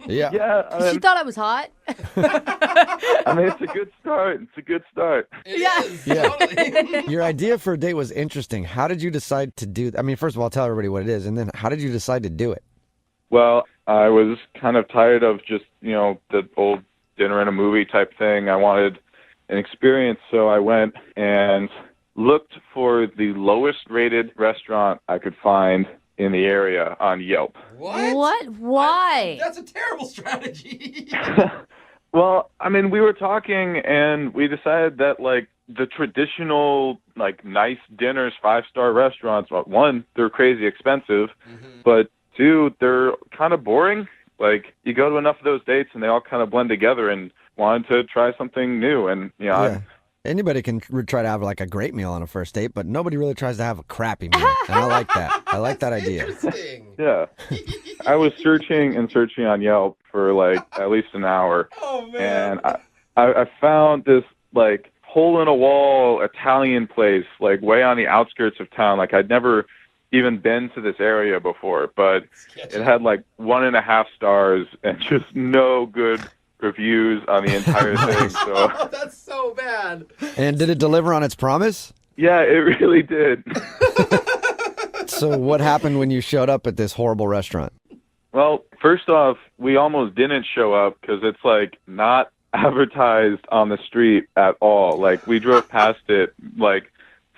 Yeah. Yeah. She thought I was hot. I mean, it's a good start. It's a good start. Yeah. Your idea for a date was interesting. How did you decide to do that? I mean, first of all, tell everybody what it is, and then how did you decide to do it? Well, I was kind of tired of just, the old dinner and a movie type thing. I wanted an experience, so I went and looked for the lowest rated restaurant I could find in the area on Yelp. What? Why? That's a terrible strategy. Well, I mean, we were talking and we decided that, like, the traditional, like, nice dinners, 5-star restaurants, well, one, they're crazy expensive, but two, they're kind of boring. Like, you go to enough of those dates and they all kind of blend together, and wanted to try something new. And, Anybody can try to have like a great meal on a first date, but nobody really tries to have a crappy meal. And I like that. I like that idea. Interesting. Yeah. I was searching and searching on Yelp for like at least an hour. Oh, man. And I found this like hole-in-a-wall Italian place like way on the outskirts of town. Like I'd never even been to this area before, but it had like 1.5 stars and just no good reviews on the entire thing. So that's so bad. And did it deliver on its promise? Yeah, it really did. So what happened when you showed up at this horrible restaurant? Well, first off, we almost didn't show up because it's like not advertised on the street at all. Like we drove past it like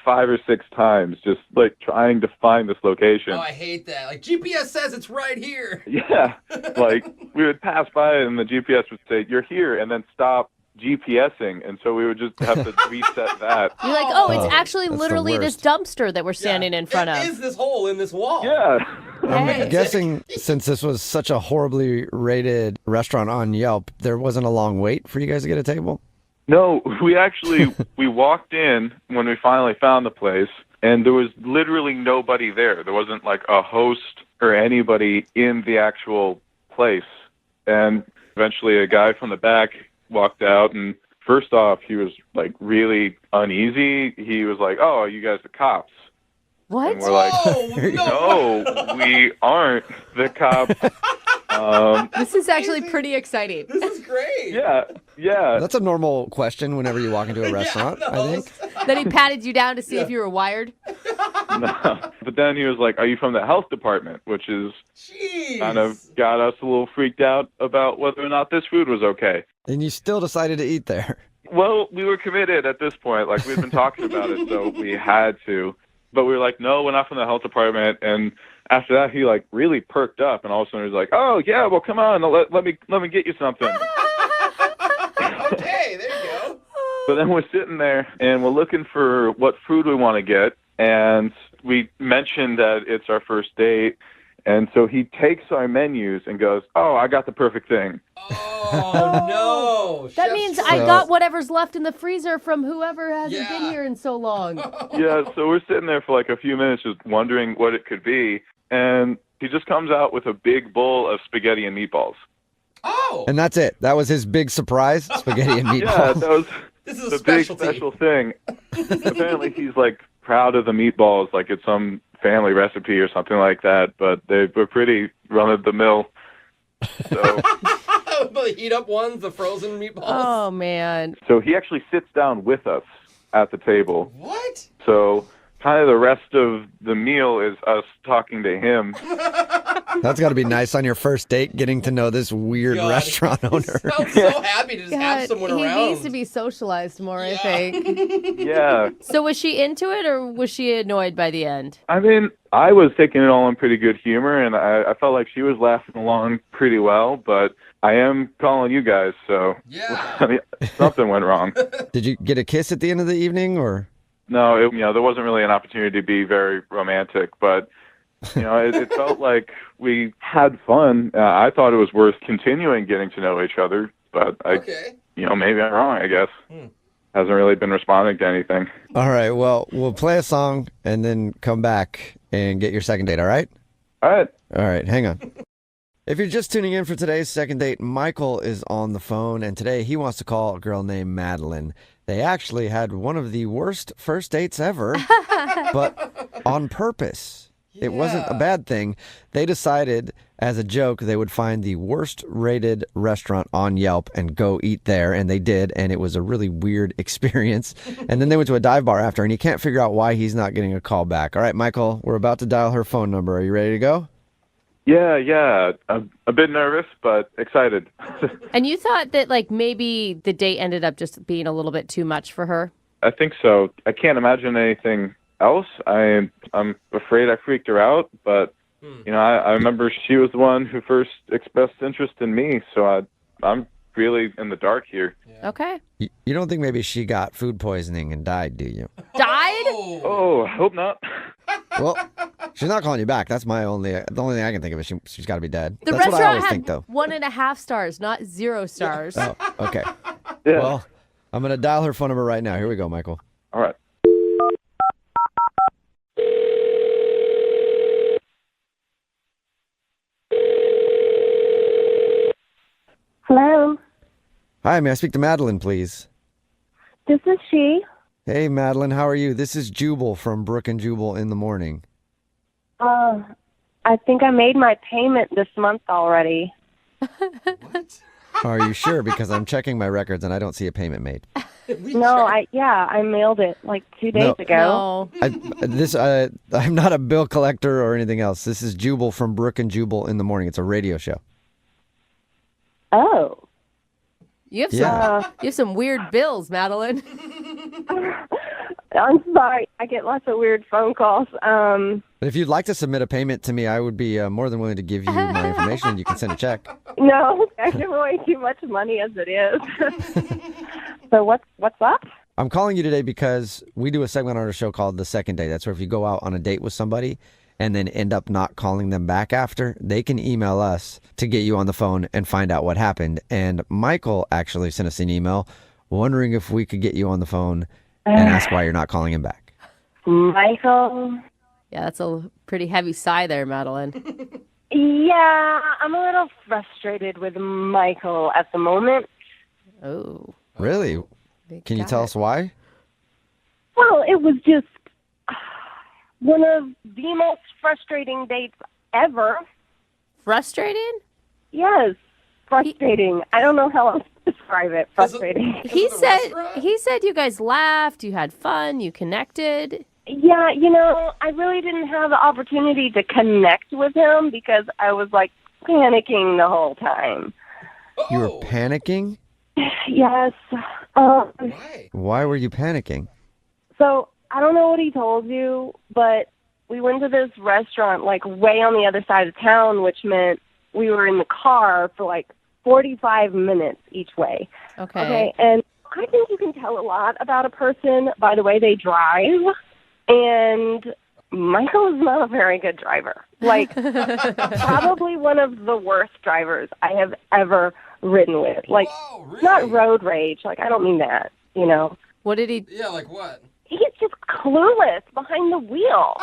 5 or 6 times, just like trying to find this location. Oh, I hate that. Like GPS says it's right here. Yeah, like we would pass by it and the GPS would say, "You're here," and then stop GPSing, and so we would just have to reset that. You're like, oh, it's actually that's literally the this worst. dumpster that we're standing in front of. It is this hole in this wall. Yeah. I'm guessing since this was such a horribly rated restaurant on Yelp, there wasn't a long wait for you guys to get a table? No, we walked in when we finally found the place, and there was literally nobody there. There wasn't like a host or anybody in the actual place. And eventually a guy from the back walked out, and first off, he was like really uneasy. He was like, "Oh, are you guys the cops?" What? And we're like, no, we aren't the cops. This is actually pretty exciting. This is great. Yeah. That's a normal question whenever you walk into a restaurant, I think. Then he patted you down to see if you were wired. No. But then he was like, "Are you from the health department?" Which is kind of got us a little freaked out about whether or not this food was okay. And you still decided to eat there. Well, we were committed at this point. Like, we'd been talking about it, so we had to. But we were like, "No, we're not from the health department." And after that, he like really perked up, and all of a sudden he was like, "Oh yeah, well come on, let me get you something." Okay, there you go. But then we're sitting there and we're looking for what food we want to get, and we mentioned that it's our first date, and so he takes our menus and goes, "Oh, I got the perfect thing." Oh no! That means I got whatever's left in the freezer from whoever hasn't been here in so long. Yeah, so we're sitting there for like a few minutes just wondering what it could be, and he just comes out with a big bowl of spaghetti and meatballs. Oh! And that's it. That was his big surprise, spaghetti and meatballs. Yeah, that was This is the a big specialty. special thing. Apparently he's like proud of the meatballs, like it's some family recipe or something like that, but they were pretty run-of-the-mill. So The heat up ones, the frozen meatballs. Oh, man. So he actually sits down with us at the table. What? So kind of the rest of the meal is us talking to him. That's got to be nice on your first date, getting to know this weird restaurant owner. I'm so happy to just have someone he around. needs to be socialized more, I think. Yeah. So was she into it or was she annoyed by the end? I mean, I was taking it all in pretty good humor, and I felt like she was laughing along pretty well, but I am calling you guys, so I mean, something went wrong. Did you get a kiss at the end of the evening, or? No, there wasn't really an opportunity to be very romantic, but it felt like we had fun. I thought it was worth continuing getting to know each other, but maybe I'm wrong, I guess. Hasn't really been responding to anything. All right, well, we'll play a song and then come back and get your second date, all right? All right. All right, hang on. If you're just tuning in for today's second date, Michael is on the phone, and today he wants to call a girl named Madeline. They actually had one of the worst first dates ever, but on purpose. It wasn't a bad thing. They decided, as a joke, they would find the worst rated restaurant on Yelp and go eat there, and they did, and it was a really weird experience. And then they went to a dive bar after, and he can't figure out why he's not getting a call back. All right, Michael, we're about to dial her phone number. Are you ready to go? Yeah. I'm a bit nervous, but excited. And you thought that maybe the date ended up just being a little bit too much for her? I think so. I can't imagine anything else. I'm afraid I freaked her out, but I remember she was the one who first expressed interest in me, so I'm really in the dark here. Yeah. Okay. You don't think maybe she got food poisoning and died, do you? Died? Oh, I hope not. Well, she's not calling you back. That's the only thing I can think of is she's got to be dead. The That's what I restaurant always had think, though. 1.5 stars, not 0 stars. Oh, okay. Yeah. Well, I'm going to dial her phone number right now. Here we go, Michael. All right. Hello, Hi, may I speak to Madeline, please? this is she. Hey, Madeline, how are you? This is Jubal from Brooke and Jubal in the morning. I think I made my payment this month already. What? Are you sure? Because I'm checking my records and I don't see a payment made. I mailed it like 2 days ago. No. I'm not a bill collector or anything else. This is Jubal from Brooke and Jubal in the morning. It's a radio show. Oh. You have Yeah. some weird bills, Madeline. I'm sorry. I get lots of weird phone calls. If you'd like to submit a payment to me, I would be more than willing to give you my information and you can send a check. No, I give away too much money as it is. So what's up? I'm calling you today because we do a segment on our show called The Second Date. That's where if you go out on a date with somebody and then end up not calling them back after, they can email us to get you on the phone and find out what happened. And Michael actually sent us an email wondering if we could get you on the phone and ask why you're not calling him back. Michael? Yeah, that's a pretty heavy sigh there, Madeline. Yeah, I'm a little frustrated with Michael at the moment. Oh. Really? Can you tell us why? Well, it was just one of the most frustrating dates ever. Frustrating? Yes, frustrating. I don't know how else to describe it. Frustrating. He said you guys laughed, you had fun, you connected. Yeah, I really didn't have the opportunity to connect with him because I was panicking the whole time. You were panicking? Yes. Why were you panicking? So I don't know what he told you, but we went to this restaurant way on the other side of town, which meant we were in the car for 45 minutes each way. Okay. And I think you can tell a lot about a person by the way they drive. And Michael is not a very good driver. Probably one of the worst drivers I have ever ridden with. Whoa, really? Not road rage. I don't mean that, What did he... Yeah, like what? He's just clueless behind the wheel.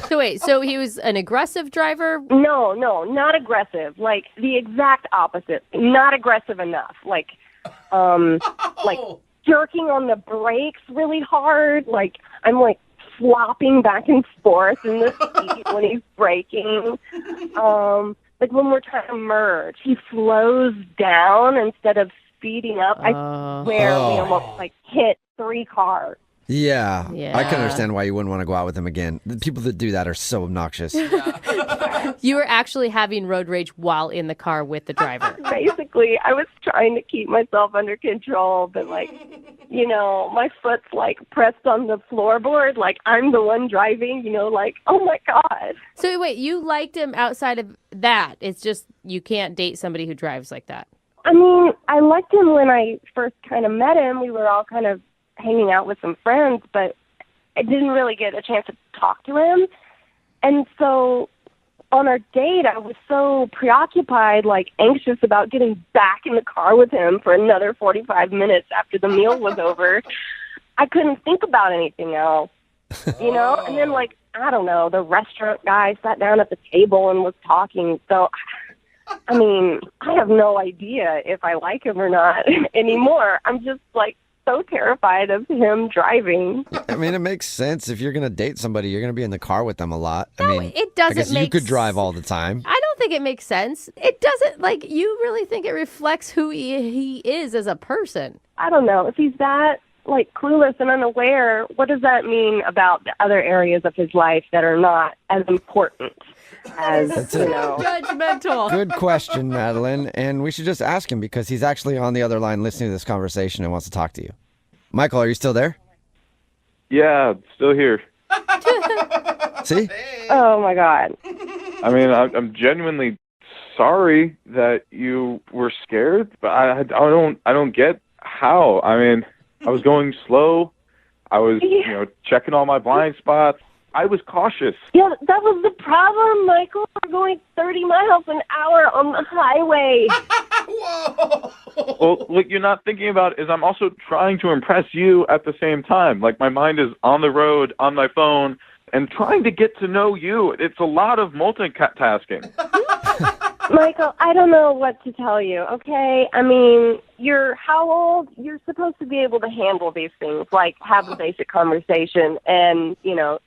So wait, so he was an aggressive driver? No, not aggressive. The exact opposite. Not aggressive enough. Jerking on the brakes really hard. I'm flopping back and forth in the seat when he's braking. When we're trying to merge, he slows down instead of speeding up. I swear we almost hit 3 cars. Yeah, I can understand why you wouldn't want to go out with him again. The people that do that are so obnoxious. You were actually having road rage while in the car with the driver. Basically, I was trying to keep myself under control, but my foot's pressed on the floorboard, I'm the one driving, oh my God. So wait, you liked him outside of that. It's just you can't date somebody who drives like that. I mean, I liked him when I first kind of met him. We were all kind of hanging out with some friends, but I didn't really get a chance to talk to him. And so on our date, I was so preoccupied, anxious about getting back in the car with him for another 45 minutes after the meal was over. I couldn't think about anything else, And then, I don't know, the restaurant guy sat down at the table and was talking. So, I mean, I have no idea if I like him or not anymore. I'm just, so terrified of him driving. I mean, it makes sense. If you're going to date somebody, you're going to be in the car with them a lot. No, it doesn't I guess you could drive all the time. I don't think it makes sense. It doesn't, you really think it reflects who he is as a person. I don't know. If he's that, clueless and unaware, what does that mean about the other areas of his life that are not as important as, Judgmental. Good question, Madeline. And we should just ask him because he's actually on the other line listening to this conversation and wants to talk to you. Michael, are you still there? Yeah, still here. See? Oh, my God. I mean, I'm genuinely sorry that you were scared, but I don't get how. I mean, I was going slow. I was, checking all my blind spots. I was cautious. Yeah, that was the problem, Michael. We're going 30 miles an hour on the highway. Whoa! Well, what you're not thinking about is I'm also trying to impress you at the same time. My mind is on the road, on my phone, and trying to get to know you. It's a lot of multitasking. Michael, I don't know what to tell you, okay? I mean, you're how old? You're supposed to be able to handle these things, have a basic conversation and,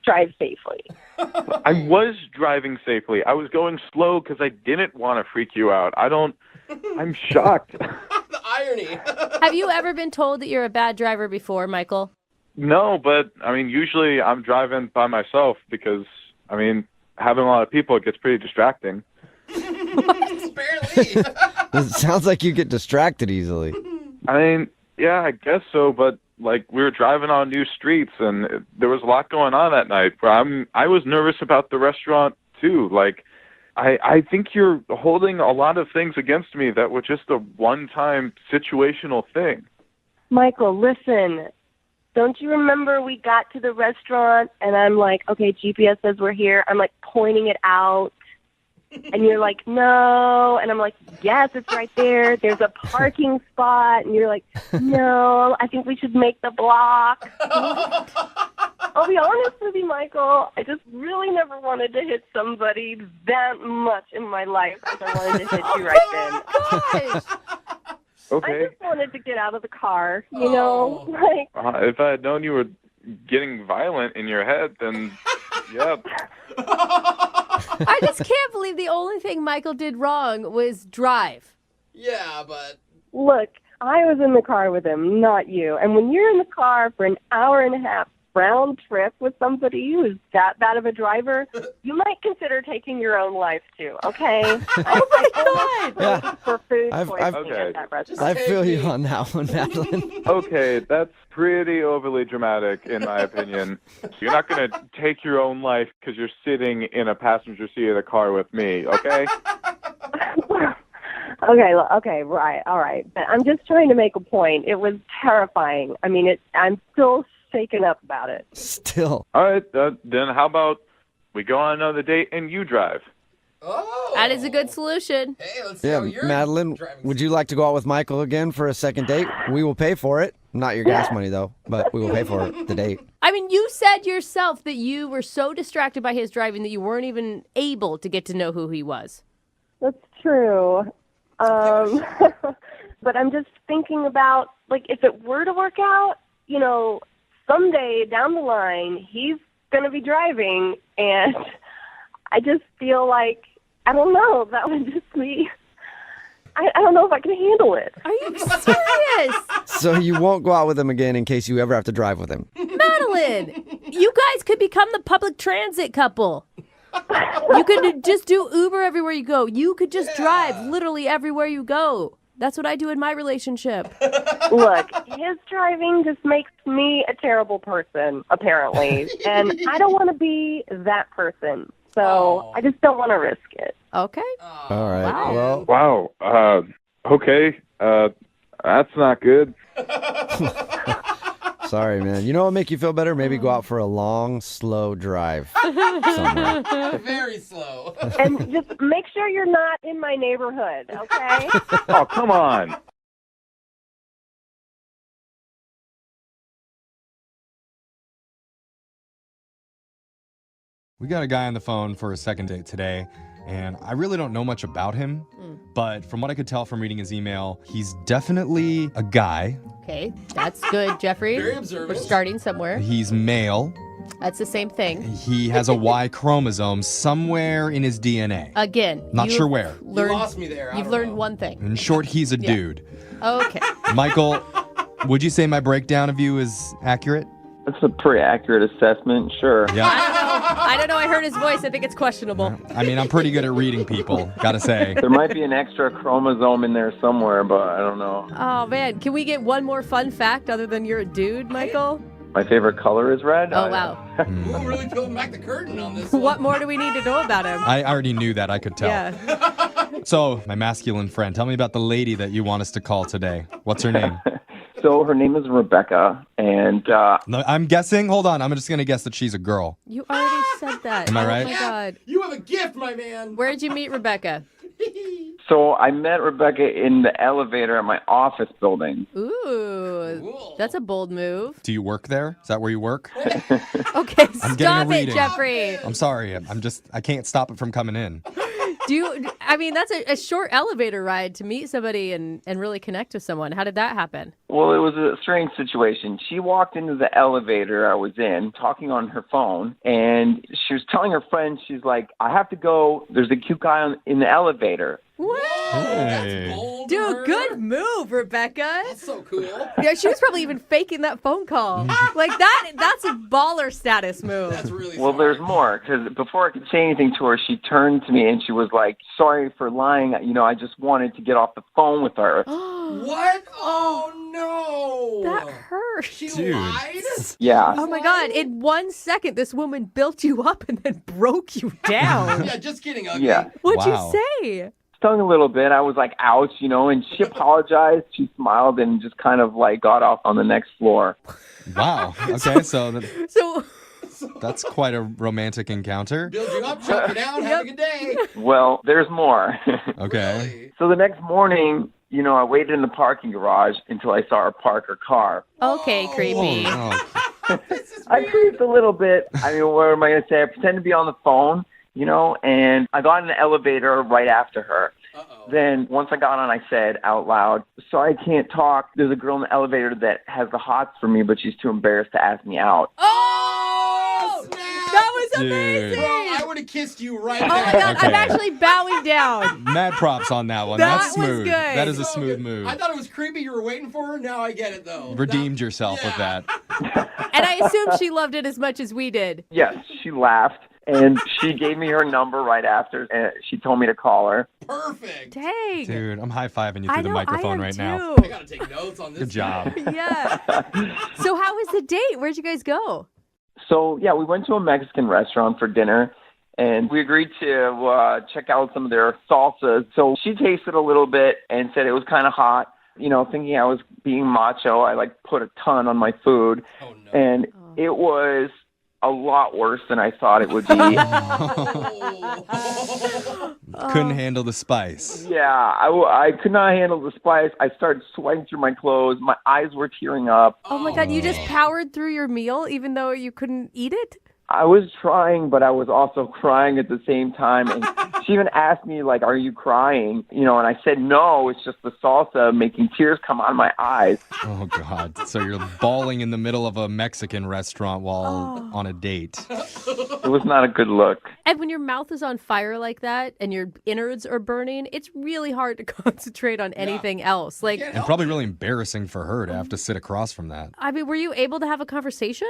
drive safely. I was driving safely. I was going slow because I didn't want to freak you out. I'm shocked. The irony. Have you ever been told that you're a bad driver before, Michael? No, but, I mean, usually I'm driving by myself because, I mean, having a lot of people, it gets pretty distracting. Barely. It sounds like you get distracted easily. I mean, yeah, I guess so, but we were driving on new streets and there was a lot going on that night. I was nervous about the restaurant too. I think you're holding a lot of things against me that were just a one-time situational thing. Michael, listen. Don't you remember we got to the restaurant and I'm like, okay, GPS says we're here. I'm pointing it out. And you're like, no. And I'm like, yes, it's right there. There's a parking spot. And you're like, no, I think we should make the block. I'll be honest with you, Michael. I just really never wanted to hit somebody that much in my life as I wanted to hit you right then. Gosh. Okay. I just wanted to get out of the car, if I had known you were getting violent in your head, then, yeah. I just can't believe the only thing Michael did wrong was drive. Yeah, but... Look, I was in the car with him, not you. And when you're in the car for an hour and a half round trip with somebody who's that bad of a driver, you might consider taking your own life too, okay? Oh my God! Yeah. For food poisoning okay. at that restaurant. I feel you on that one, Madeline. Okay, that's pretty overly dramatic, in my opinion. You're not going to take your own life because you're sitting in a passenger seat of the car with me, okay? Okay, right, all right. But I'm just trying to make a point. It was terrifying. I mean, I'm still shaken up about it. Still. All right, then how about we go on another date and you drive? Oh. That is a good solution. Hey, let's see how you're Madeline, driving. would you like to go out with Michael again for a second date? We will pay for it. Not your gas money, though, but we will pay for the date. I mean, you said yourself that you were so distracted by his driving that you weren't even able to get to know who he was. That's true. But I'm just thinking about, if it were to work out, someday down the line, he's going to be driving, and I just feel like, I don't know, that would just be, I don't know if I can handle it. Are you serious? So you won't go out with him again in case you ever have to drive with him? Madeline, you guys could become the public transit couple. You could just do Uber everywhere you go. You could just drive literally everywhere you go. That's what I do in my relationship. Look, his driving just makes me a terrible person, apparently. And I don't want to be that person. So I just don't want to risk it. Okay. All right. Wow. Well, Wow. Okay. That's not good. sorry, man. You know what would make you feel better? Maybe go out for a long, slow drive somewhere. Very slow. And just make sure you're not in my neighborhood, okay? Oh, come on. We got a guy on the phone for a second date today, and I really don't know much about him, but from what I could tell from reading his email, he's definitely a guy. Okay, that's good, Jeffrey. Very observant. We're starting somewhere. He's male. That's the same thing. He has a Y chromosome somewhere in his DNA. Again. Not sure where. You lost me there. You've learned one thing. In short, he's a dude. Okay. Michael, would you say my breakdown of you is accurate? That's a pretty accurate assessment, sure. Yeah. I don't know. I heard his voice. I think it's questionable. I mean, I'm pretty good at reading people, gotta say. There might be an extra chromosome in there somewhere, but I don't know. Oh, man. Can we get one more fun fact other than you're a dude, Michael? My favorite color is red. Oh, wow. Ooh, really peeling back the curtain on this What more do we need to know about him? I already knew that, I could tell. Yeah. So, my masculine friend, tell me about the lady that you want us to call today. What's her name? So her name is Rebecca, and No, I'm guessing, hold on, I'm just gonna guess that she's a girl. You already said that. Am I right? Oh, my God. You have a gift, my man. Where'd you meet Rebecca? so I met Rebecca in the elevator at my office building. Ooh, that's a bold move. Do you work there? Is that where you work? Okay, I'm getting a stop it, reading. Jeffrey. I'm sorry, I can't stop it from coming in. I mean, that's a short elevator ride to meet somebody and really connect with someone. How did that happen? Well, it was a strange situation. She walked into the elevator I was in, talking on her phone, and she was telling her friend, she's like, I have to go. There's a cute guy in the elevator. What? Hey. Dude, good move, Rebecca. That's so cool. Yeah, she was probably even faking that phone call. Like, that's a baller status move. That's really Well, smart. there's more, because before I could say anything to her, she turned to me and she was like, sorry for lying. You know, I just wanted to get off the phone with her. What? Oh, no. That hurt. She Dude. lied? Yeah. Oh, my God. In 1 second, this woman built you up and then broke you down. Yeah, just kidding, Ugly. Yeah. What'd Wow. you say? Stung a little bit. I was like, ouch, you know, and she apologized. She smiled and just kind of like got off on the next floor. Wow. Okay, so So, that's quite a romantic encounter. Build you up, chop you down, have a good day. Well, there's more. Okay. So the next morning, you know, I waited in the parking garage until I saw her park her car. okay, creepy. Oh, I creeped a little bit. I mean, what am I going to say? I pretended to be on the phone, you know, and I got in the elevator right after her. Then once I got on, I said out loud, sorry, I can't talk. There's a girl in the elevator that has the hots for me, but she's too embarrassed to ask me out. Oh, snap. That was Dude. amazing. Bro, I would have kissed you right Oh, there. my God. I'm Okay. actually bowing down. Mad props on that one. That That's was smooth. good. That is a So smooth good. move. I thought it was creepy you were waiting for her. Now I get it, though. Redeemed yourself with that. And I assume she loved it as much as we did. Yes, she laughed, and she gave me her number right after, and she told me to call her. Perfect. Dang. Dude, I'm high-fiving you I through the know, microphone I am right now. too. I got to take notes on this. Good job. Yeah. So how was the date? Where'd you guys go? So, yeah, we went to a Mexican restaurant for dinner, and we agreed to check out some of their salsas. So she tasted a little bit and said it was kind of hot. You know, thinking I was being macho, I, like, put a ton on my food. Oh, no. And it was a lot worse than I thought it would be. Couldn't handle the spice. Yeah, I could not handle the spice. I started sweating through my clothes. My eyes were tearing up. Oh my God, you just powered through your meal even though you couldn't eat it? I was trying, but I was also crying at the same time. And she even asked me, like, are you crying? You know, and I said, no, it's just the salsa making tears come out of my eyes. Oh, God. So you're bawling in the middle of a Mexican restaurant while on a date. It was not a good look. And when your mouth is on fire like that and your innards are burning, it's really hard to concentrate on anything else. Like, And probably really embarrassing for her to have to sit across from that. I mean, were you able to have a conversation?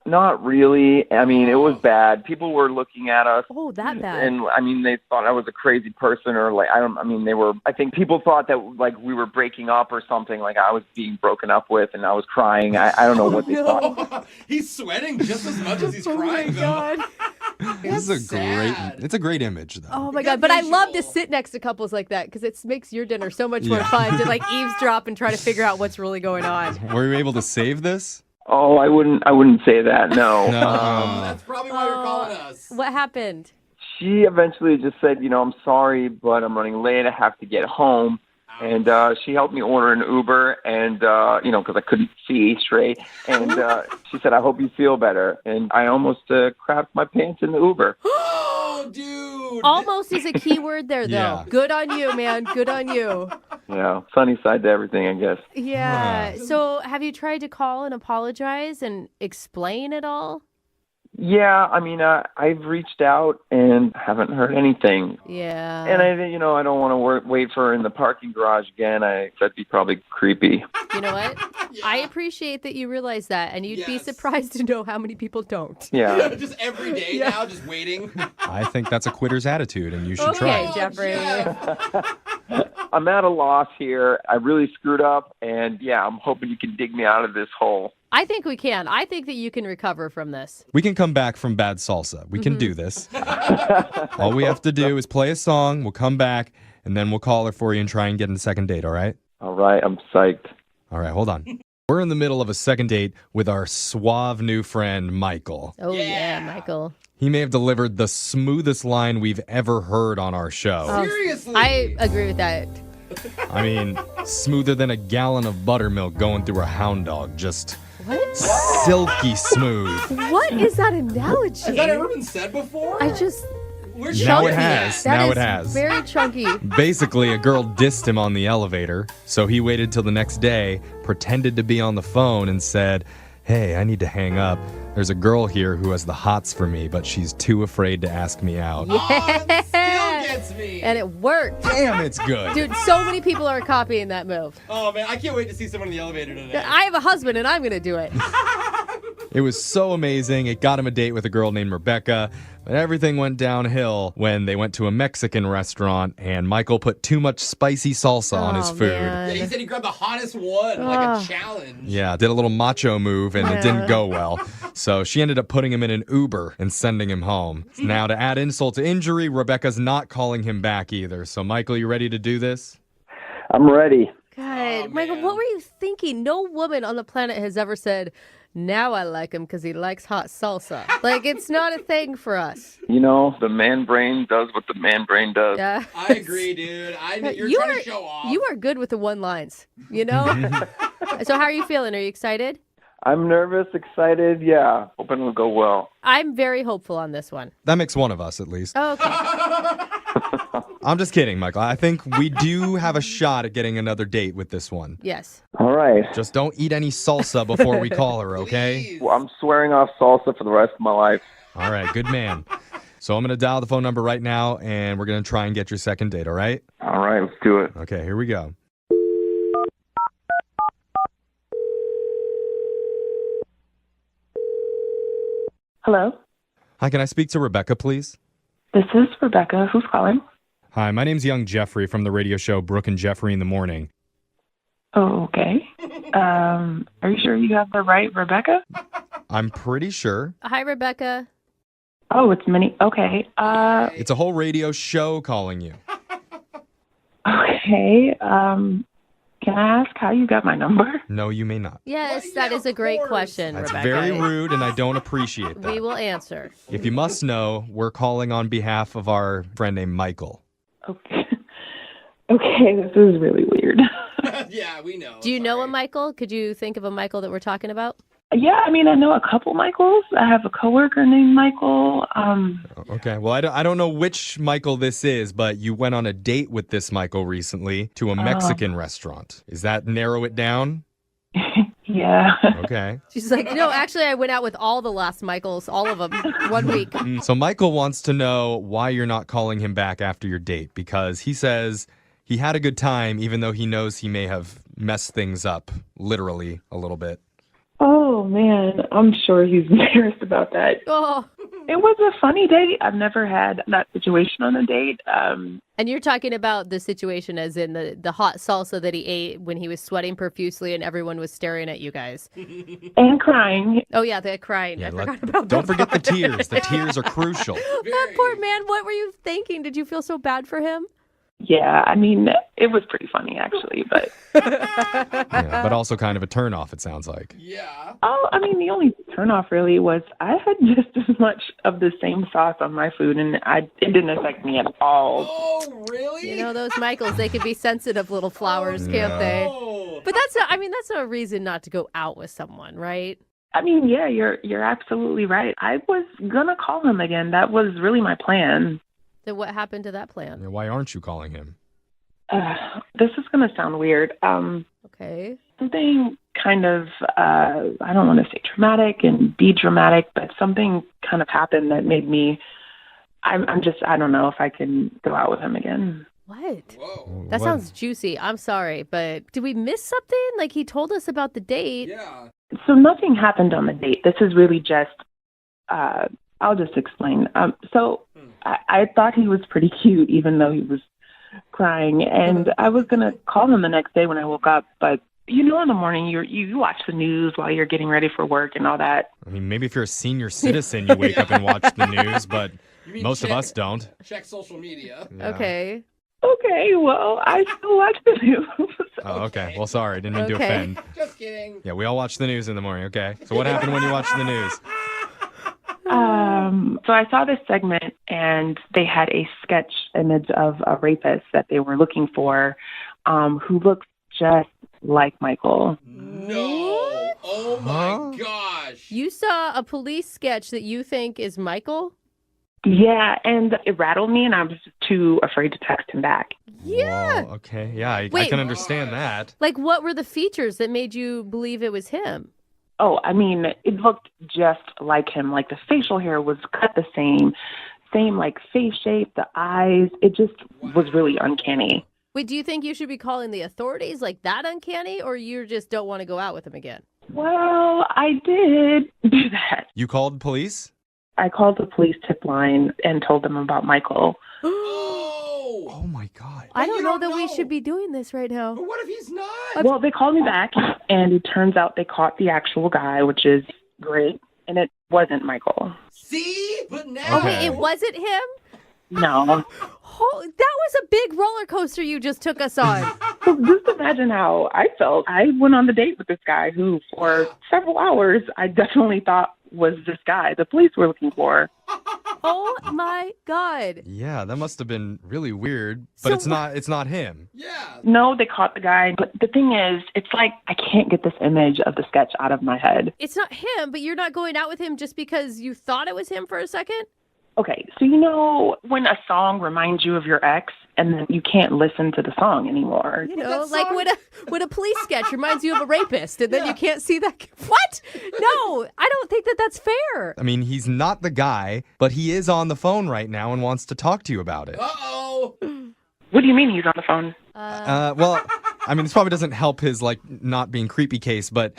Not really. I mean, it was bad. People were looking at us. Oh, that bad. And I mean, they thought I was a crazy person, or like, I think people thought that like we were breaking up or something, like I was being broken up with and I was crying. I don't know what they thought. He's sweating just as much as he's crying, God. This is it's a great image, though. Oh my God. But I love to sit next to couples like that because it makes your dinner so much more fun to like eavesdrop and try to figure out what's really going on. Were you able to save this? Oh, I wouldn't say that. No. That's probably why you're calling us. What happened? She eventually just said, I'm sorry, but I'm running late. I have to get home. And she helped me order an Uber, and because I couldn't see straight. And she said, "I hope you feel better." And I almost crapped my pants in the Uber. Oh, dude! Almost is a key word there, though. Yeah. Good on you, man. Good on you. Yeah, sunny side to everything, I guess. Yeah. So, have you tried to call and apologize and explain it all? Yeah, I mean, I've reached out and haven't heard anything. Yeah. And I don't want to wait for her in the parking garage again. That'd be probably creepy. You know what? I appreciate that you realize that, and you'd be surprised to know how many people don't. Yeah. Just every day now, just waiting. I think that's a quitter's attitude, and you should try. Okay, Jeffrey. I'm at a loss here. I really screwed up, and yeah, I'm hoping you can dig me out of this hole. I think we can. I think that you can recover from this. We can come back from bad salsa. We can do this. All we have to do is play a song, we'll come back, and then we'll call her for you and try and get in a second date, all right? All right, I'm psyched. All right, hold on. We're in the middle of a second date with our suave new friend, Michael. Oh, yeah, Michael. He may have delivered the smoothest line we've ever heard on our show. Seriously? I agree with that. I mean, smoother than a gallon of buttermilk going through a hound dog. Just silky smooth. What is that analogy? Has that ever been said before? We're Now it has. That Now is it has. very chunky. Basically, a girl dissed him on the elevator, so he waited till the next day, pretended to be on the phone, and said, "Hey, I need to hang up. There's a girl here who has the hots for me, but she's too afraid to ask me out." Yeah. Still gets me. And it worked. Damn, it's good. Dude, so many people are copying that move. Oh, man, I can't wait to see someone in the elevator today. I have a husband, and I'm going to do it. It was so amazing. It got him a date with a girl named Rebecca. But everything went downhill when they went to a Mexican restaurant and Michael put too much spicy salsa on his food. Yeah, he said he grabbed the hottest one, like a challenge. Yeah, did a little macho move and it didn't go well. So she ended up putting him in an Uber and sending him home. Now, to add insult to injury, Rebecca's not calling him back either. So, Michael, you ready to do this? I'm ready. God, Michael, what were you thinking? No woman on the planet has ever said, "Now I like him because he likes hot salsa." Like, it's not a thing for us. The man brain does what the man brain does. Yeah. I agree, dude. You're trying to show off. You are good with the one lines, So how are you feeling? Are you excited? I'm nervous, excited. Yeah, hoping it'll go well. I'm very hopeful on this one. That makes one of us, at least. Oh, okay. I'm just kidding, Michael. I think we do have a shot at getting another date with this one. Yes. All right. Just don't eat any salsa before we call her, okay? Well, I'm swearing off salsa for the rest of my life. All right, good man. So I'm going to dial the phone number right now, and we're going to try and get your second date, all right? All right, let's do it. Okay, here we go. Hello, Hi, can I speak to Rebecca, please? this is Rebecca. Who's calling? Hi, my name's young Jeffrey from the radio show Brooke and Jeffrey in the Morning. Oh, okay. Are you sure you have the right Rebecca? I'm pretty sure. Hi, Rebecca. Oh, it's Minnie. Okay. It's a whole radio show calling you. Okay. Can I ask how you got my number? No, you may not. Yes, that is a great question, That's Rebecca. very rude, and I don't appreciate that. We will answer. If you must know, we're calling on behalf of our friend named Michael. Okay. Okay, this is really weird. Yeah, we know. Do you know a Michael? Could you think of a Michael that we're talking about? Yeah, I mean, I know a couple Michaels. I have a coworker named Michael. Okay, well, I don't know which Michael this is, but you went on a date with this Michael recently to a Mexican restaurant. Is that narrow it down? Yeah. Okay. She's like, no, actually, I went out with all the last Michaels, all of them, 1 week. So Michael wants to know why you're not calling him back after your date, because he says he had a good time, even though he knows he may have messed things up, literally, a little bit. Oh, man. I'm sure he's embarrassed about that. Oh. It was a funny date. I've never had that situation on a date. And you're talking about the situation as in the hot salsa that he ate when he was sweating profusely and everyone was staring at you guys. And crying. Oh, yeah, the crying. I forgot about that. Don't forget the part. tears. The tears are crucial. That poor man. What were you thinking? Did you feel so bad for him? Yeah, I mean, it was pretty funny, actually, but... Yeah, but also kind of a turnoff, it sounds like. Yeah. Oh, I mean, the only turnoff really was I had just as much of the same sauce on my food, and it didn't affect me at all. Oh, really? You know, those Michaels, they could be sensitive little flowers, can't they? But that's a reason not to go out with someone, right? I mean, yeah, you're absolutely right. I was gonna call him again. That was really my plan. So what happened to that plan? Yeah, why aren't you calling him? This is gonna sound weird. Okay. Something kind of, I don't want to say traumatic and be dramatic, but something kind of happened that made me, I don't know if I can go out with him again. What? Whoa. That sounds juicy. I'm sorry, but did we miss something? Like he told us about the date. Yeah. So nothing happened on the date. This is really just, I'll just explain. I thought he was pretty cute, even though he was crying. And I was going to call him the next day when I woke up. But, you know, in the morning, you watch the news while you're getting ready for work and all that. I mean, maybe if you're a senior citizen, you wake up and watch the news, but most of us don't. Check social media. Yeah. Okay. Okay, well, I still watch the news. Oh, okay. Well, sorry. Didn't mean to offend. Just kidding. Yeah, we all watch the news in the morning, okay? So what happened when you watched the news? So I saw this segment, and they had a sketch image of a rapist that they were looking for, who looked just like Michael. No. Oh, my gosh. You saw a police sketch that you think is Michael? Yeah, and it rattled me, and I was too afraid to text him back. Yeah. Whoa, okay. Yeah, I Wait. can understand that. Like, what were the features that made you believe it was him? Oh, I mean, it looked just like him. Like the facial hair was cut the same like face shape, the eyes. It just was really uncanny. Wait, do you think you should be calling the authorities like that uncanny, or you just don't want to go out with him again? Well, I did do that. You called police? I called the police tip line and told them about Michael. Oh my God. I don't know that we should be doing this right now. But what if he's not? Well, they called me back, and it turns out they caught the actual guy, which is great, and it wasn't Michael. See? But now... Okay, it wasn't him? No. Oh, that was a big roller coaster you just took us on. So just imagine how I felt. I went on the date with this guy who, for several hours, I definitely thought was this guy the police were looking for. Oh my God. Yeah, that must have been really weird, but it's not him. Yeah. No, they caught the guy. But the thing is, it's like I can't get this image of the sketch out of my head. It's not him, but you're not going out with him just because you thought it was him for a second? Okay, so you know when a song reminds you of your ex and then you can't listen to the song anymore? You know, like when a police sketch reminds you of a rapist and then you can't see that. What? No, I don't think that that's fair. I mean, he's not the guy, but he is on the phone right now and wants to talk to you about it. Uh-oh. What do you mean he's on the phone? Well, I mean, this probably doesn't help his, not being creepy case, but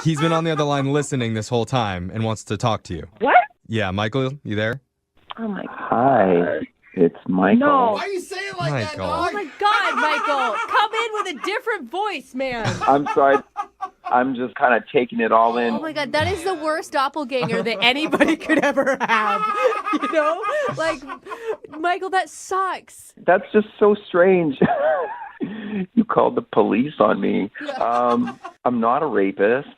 he's been on the other line listening this whole time and wants to talk to you. What? Yeah, Michael, you there? Oh, my God. Hi, it's Michael. No. Why are you saying it like that, Michael. dog? Oh my God, Michael. Come in with a different voice, man. I'm sorry. I'm just kind of taking it all in. Oh my God, that is the worst doppelganger that anybody could ever have. You know? Like, Michael, that sucks. That's just so strange. You called the police on me. I'm not a rapist.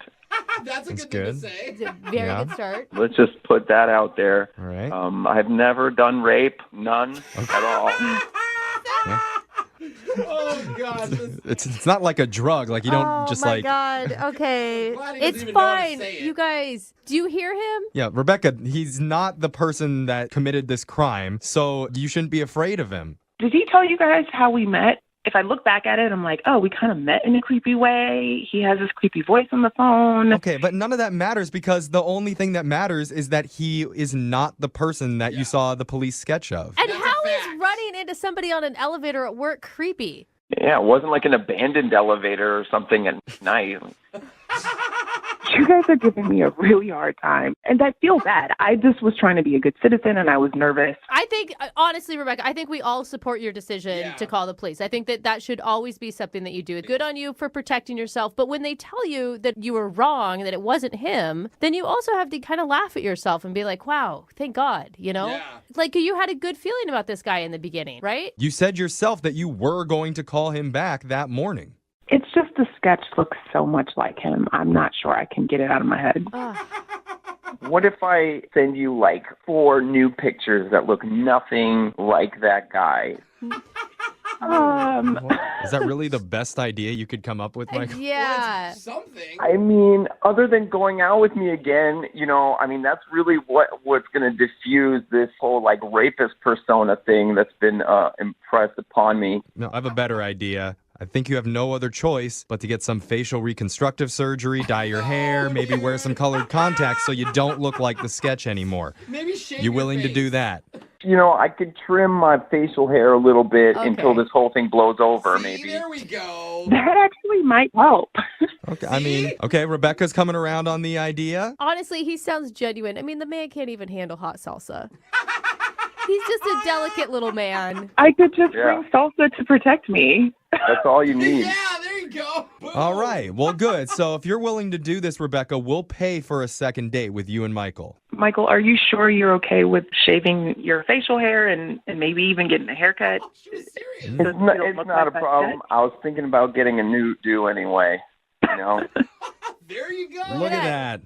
That's a That's good good. thing to say. It's a very good start. Let's just put that out there. All right. I've never done rape, none at all. Oh, God. It's not like a drug. Like, you don't just Oh my God. Okay. Glad he doesn't It's even know how to fine. say it. You guys, do you hear him? Yeah, Rebecca, he's not the person that committed this crime, so you shouldn't be afraid of him. Did he tell you guys how we met? If I look back at it, I'm like, oh, we kind of met in a creepy way. He has this creepy voice on the phone. Okay, but none of that matters because the only thing that matters is that he is not the person that you saw the police sketch of. And how is running into somebody on an elevator at work creepy? Yeah, it wasn't like an abandoned elevator or something at night. you guys are giving me a really hard time. And I feel bad. I just was trying to be a good citizen and I was nervous. I think, honestly, Rebecca, I think we all support your decision to call the police. I think that should always be something that you do. Good on you for protecting yourself. But when they tell you that you were wrong, that it wasn't him, then you also have to kind of laugh at yourself and be like, wow, thank God, you know? Yeah. Like you had a good feeling about this guy in the beginning, right? You said yourself that you were going to call him back that morning. It's just the sketch looks so much like him. I'm not sure I can get it out of my head. What if I send you like 4 new pictures that look nothing like that guy? Is that really the best idea you could come up with, Michael? Yeah. Something. I mean, other than going out with me again, you know, I mean, that's really what's going to diffuse this whole like rapist persona thing that's been impressed upon me. No, I have a better idea. I think you have no other choice but to get some facial reconstructive surgery, dye your hair, maybe wear some colored contacts so you don't look like the sketch anymore. Maybe shave You your willing to face. do that? You know, I could trim my facial hair a little bit until this whole thing blows over, maybe. There we go. That actually might help. Okay, I mean, okay, Rebecca's coming around on the idea. Honestly, he sounds genuine. I mean, the man can't even handle hot salsa. He's just a delicate little man. I could just bring salsa to protect me. That's all you need. Yeah, there you go. Boom. All right, well, good. So if you're willing to do this, Rebecca, we'll pay for a second date with you and Michael. Michael, are you sure you're okay with shaving your facial hair and maybe even getting a haircut? It's not a problem. I was thinking about getting a new do anyway, you know? There you go. Look at that.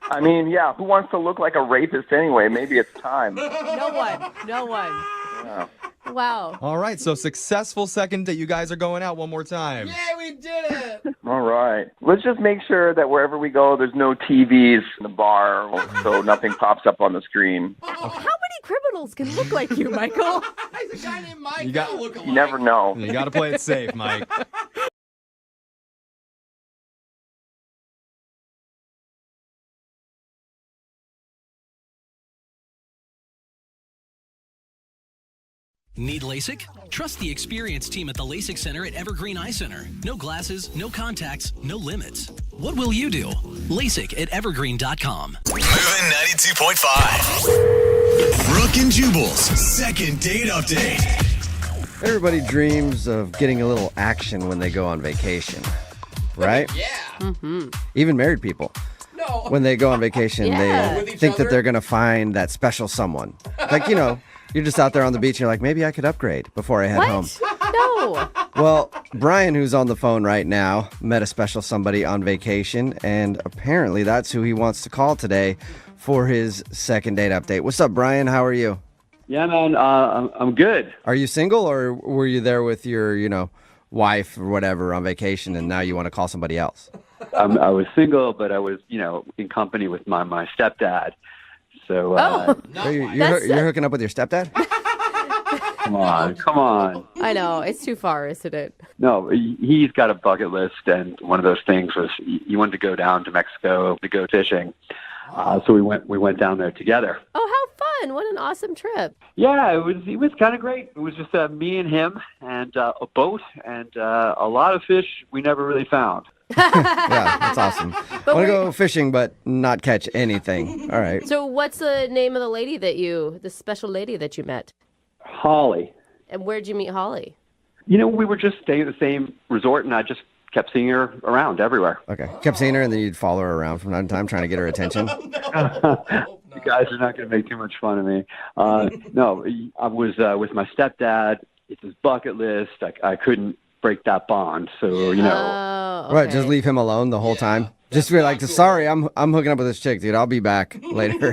I mean, yeah, who wants to look like a rapist anyway? Maybe it's time. No one. Yeah. Wow. All right, so successful second date. You guys are going out one more time. Yeah, we did it. All right. Let's just make sure that wherever we go, there's no TVs in the bar so nothing pops up on the screen. How many criminals can look like you, Michael? There's a guy named Mike. You never know. You got to play it safe, Mike. Need LASIK? Trust the experienced team at the LASIK Center at Evergreen Eye Center. No glasses, no contacts, no limits. What will you do? LASIK at evergreen.com. Moving 92.5. Brooke and Jubal's second date update. Everybody dreams of getting a little action when they go on vacation, right? Yeah. Mm-hmm. Even married people. No. When they go on vacation, Yeah. With they each think other? that they're going to find that special someone. Like, you know, you're just out there on the beach and you're like, maybe I could upgrade before I head home. No. Well, Brian, who's on the phone right now, met a special somebody on vacation, and apparently that's who he wants to call today for his second date update. What's up, Brian? How are you? Yeah, man, I'm good. Are you single, or were you there with your, wife or whatever on vacation, and now you want to call somebody else? I was single, but I was, in company with my stepdad. So, You're hooking up with your stepdad? come on. I know. It's too far, isn't it? No, he's got a bucket list, and one of those things was he wanted to go down to Mexico to go fishing. So we went down there together. Oh, how fun. What an awesome trip. Yeah, it was kind of great. It was just me and him and a boat and a lot of fish we never really found. Yeah, that's awesome. Want to go fishing, but not catch anything. All right. So what's the name of the special lady that you met? Holly. And where'd you meet Holly? We were just staying at the same resort, and I just kept seeing her around everywhere. Okay. Kept seeing her, and then you'd follow her around from time to time, trying to get her attention. You guys are not going to make too much fun of me. No, I was with my stepdad. It's his bucket list. I couldn't break that bond, so Okay. Right, just leave him alone the whole time. Just be like, sorry, I'm hooking up with this chick, dude. I'll be back later.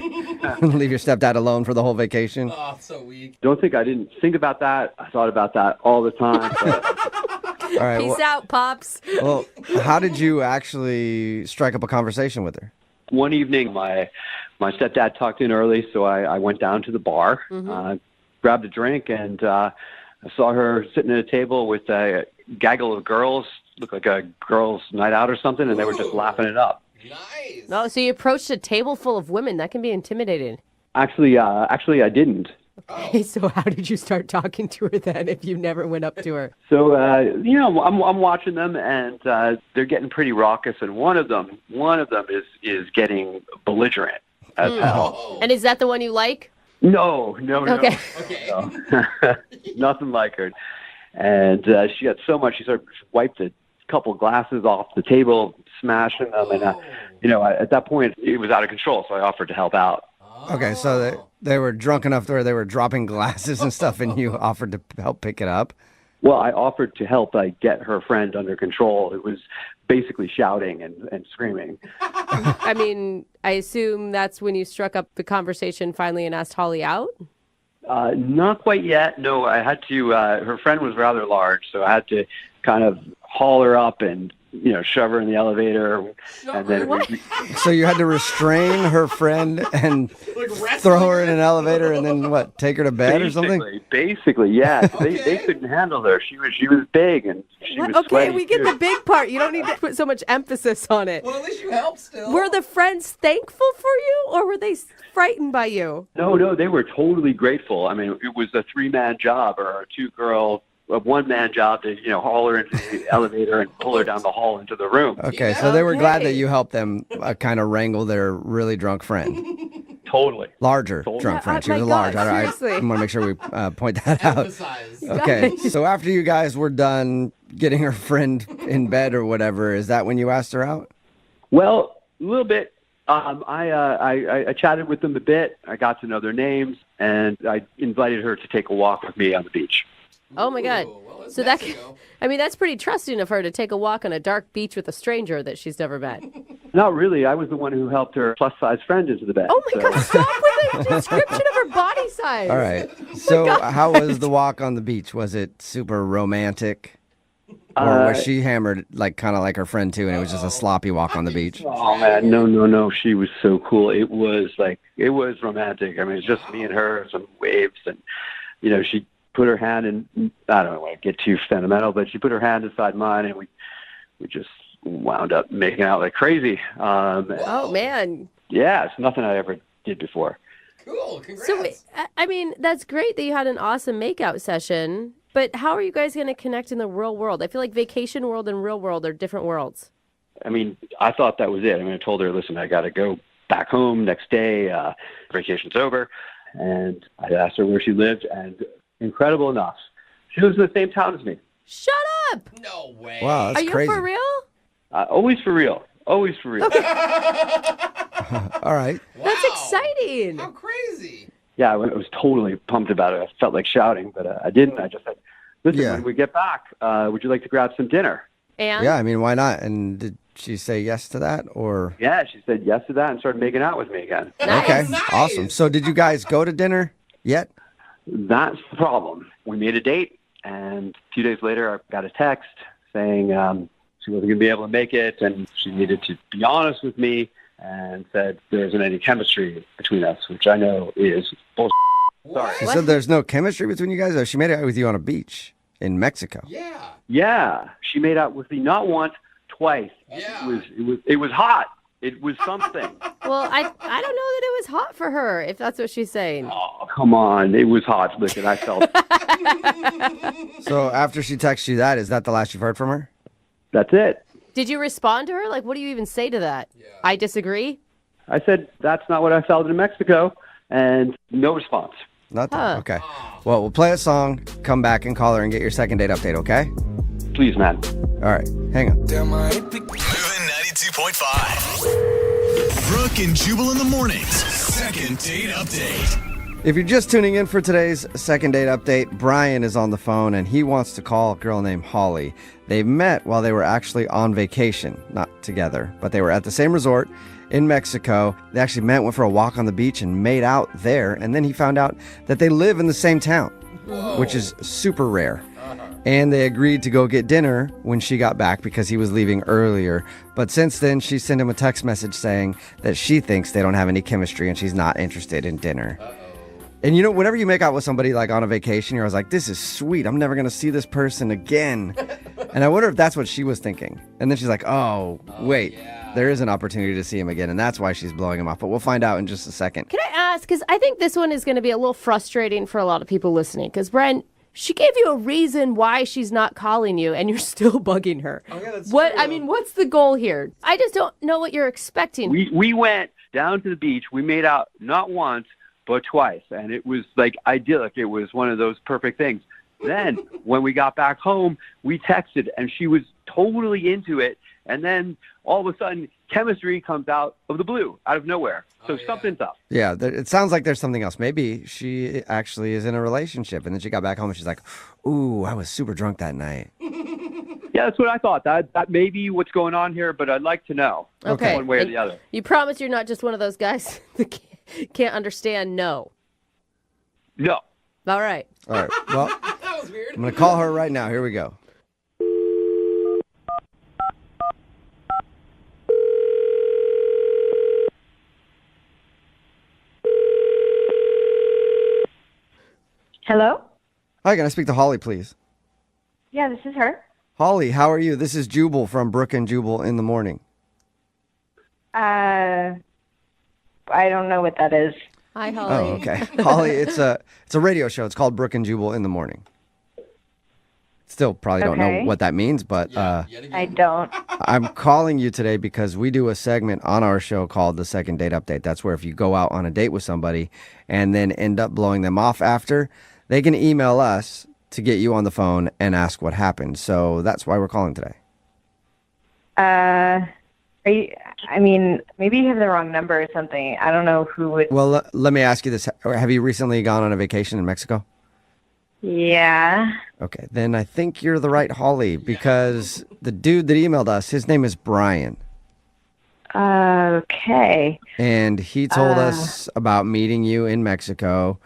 Leave your stepdad alone for the whole vacation. Oh, so weak. Don't think I didn't think about that. I thought about that all the time. But All right. Peace out, Pops. Well, how did you actually strike up a conversation with her? one evening, my stepdad tucked in early, so I went down to the bar, grabbed a drink, and I saw her sitting at a table with a gaggle of girls. Looked like a girls' night out or something, and they were just laughing it up. Oh, so you approached a table full of women. That can be intimidating. Actually, I didn't. Okay, so how did you start talking to her then if you never went up to her? So, I'm watching them, and they're getting pretty raucous, and one of them is getting belligerent as hell. And is that the one you like? No. Okay. No. Nothing like her. And she got so much, she sort of wiped a couple glasses off the table, smashing them, and at that point it was out of control. So I offered to help out. Okay, so they were drunk enough to where they were dropping glasses and stuff, and you offered to help pick it up? Well, I offered to help get her friend under control. It was basically shouting and screaming. I mean, I assume that's when you struck up the conversation finally and asked Holly out? Not quite yet. No, I had to, her friend was rather large, so I had to kind of haul her up and, shove her in the elevator. And then So you had to restrain her friend and throw her in an elevator and then what, take her to bed or something? Basically, yeah. They couldn't handle her. She was big and she was Okay, sweaty, we get too. the big part. You don't need to put so much emphasis on it. Well, at least you helped still. Were the friends thankful for you, or were they frightened by you? No, they were totally grateful. I mean, it was a 3-man job or a 2-girl, a 1-man job to, haul her into the elevator and pull her down the hall into the room. Okay, so they were glad that you helped them kind of wrangle their really drunk friend. Totally. Larger Totally. drunk friend. She my was God, large. I seriously. want to make sure we point that out. Emphasize. Okay, so after you guys were done getting her friend in bed or whatever, is that when you asked her out? Well, a little bit. I chatted with them a bit. I got to know their names, and I invited her to take a walk with me on the beach. Oh my God. So that's pretty trusting of her to take a walk on a dark beach with a stranger that she's never met. Not really. I was the one who helped her plus-size friend into the bed. Oh my God, stop with the description of her body size. All right. So how was the walk on the beach? Was it super romantic? Or was she hammered kind of like her friend too, and it was just a sloppy walk on the beach? Oh man, no. She was so cool. It was romantic. I mean, it's just me and her, some waves, and she put her hand in. I don't want to get too sentimental, but she put her hand inside mine, and we just wound up making out like crazy. Oh man. Yeah, it's nothing I ever did before. Cool, congrats. So, I mean, that's great that you had an awesome makeout session, but how are you guys going to connect in the real world? I feel like vacation world and real world are different worlds. I mean, I thought that was it. I mean, I told her, listen, I got to go back home next day. Vacation's over. And I asked her where she lived, and incredible enough, she lives in the same town as me. Shut up! No way. Wow, that's are you crazy. for real? Always for real. Always for real. All right. Wow. That's exciting. How crazy. Yeah, I was totally pumped about it. I felt like shouting, but I didn't. I just said, listen, when we get back, would you like to grab some dinner? And? Yeah, I mean, why not? And did she say yes to that, or? Yeah, she said yes to that and started making out with me again. Okay, awesome. So did you guys go to dinner yet? That's the problem. We made a date, and a few days later, I got a text saying she wasn't going to be able to make it, and she needed to be honest with me, and said there isn't any chemistry between us, which I know is bullshit. Sorry. She said there's no chemistry between you guys? Or she made out with you on a beach in Mexico? Yeah, she made out with me not once, twice. Yeah. It was hot. It was something. Well, I don't know that it was hot for her, if that's what she's saying. Oh, come on. It was hot. Listen, I felt So after she texted you that, is that the last you've heard from her? That's it. Did you respond to her? Like, what do you even say to that? I disagree? I said, that's not what I felt in Mexico, and no response. Nothing? Okay. Well, we'll play a song, come back and call her and get your second date update, okay? Please, man. All right. Hang on. Moving 92.5. Brooke and Jubal in the mornings. Second date update. If you're just tuning in for today's second date update, Brian is on the phone and he wants to call a girl named Holly. They met while they were actually on vacation, not together, but they were at the same resort in Mexico. They actually met, went for a walk on the beach and made out there. And then he found out that they live in the same town, which is super rare. And they agreed to go get dinner when she got back because he was leaving earlier. But since then, she sent him a text message saying that she thinks they don't have any chemistry and she's not interested in dinner. And you know, whenever you make out with somebody like on a vacation, you're always like, this is sweet. I'm never going to see this person again. And I wonder if that's what she was thinking. And then she's like, oh, wait. Yeah. there is an opportunity to see him again, and that's why she's blowing him off. But we'll find out in just a second. Can I ask, because I think this one is going to be a little frustrating for a lot of people listening, because Brian, she gave you a reason why she's not calling you, and you're still bugging her. Oh, yeah, that's what? true. I mean, what's the goal here? I just don't know what you're expecting. We went down to the beach. We made out not once, but twice. And it was like idyllic. It was one of those perfect things. Then when we got back home, we texted and she was totally into it. And then all of a sudden, chemistry comes out of the blue, out of nowhere. So something's up. Yeah, it sounds like there's something else. Maybe she actually is in a relationship, and then she got back home and she's like, ooh, I was super drunk that night. Yeah, that's what I thought. That may be what's going on here, but I'd like to know. Okay. One way or And the other. You promise you're not just one of those guys that can't understand no. No. All right. All right. Well, I'm going to call her right now. Here we go. Hello? Hi, can I speak to Holly, please? Yeah, this is her. Holly, how are you? This is Jubal from Brooke and Jubal in the morning. I don't know what that is. Hi, Holly. Oh, okay. Holly, it's a radio show. It's called Brooke and Jubal in the morning. Still probably don't know Okay. what that means, but I don't. I'm calling you today because we do a segment on our show called the Second Date Update. That's where if you go out on a date with somebody and then end up blowing them off after, they can email us to get you on the phone and ask what happened. So that's why we're calling today. Are you, I mean, maybe you have the wrong number or something. I don't know who would. Well, let me ask you this. Have you recently gone on a vacation in Mexico? Yeah. Okay, then I think you're the right Holly because the dude that emailed us, his name is Brian. Okay. And he told us about meeting you in Mexico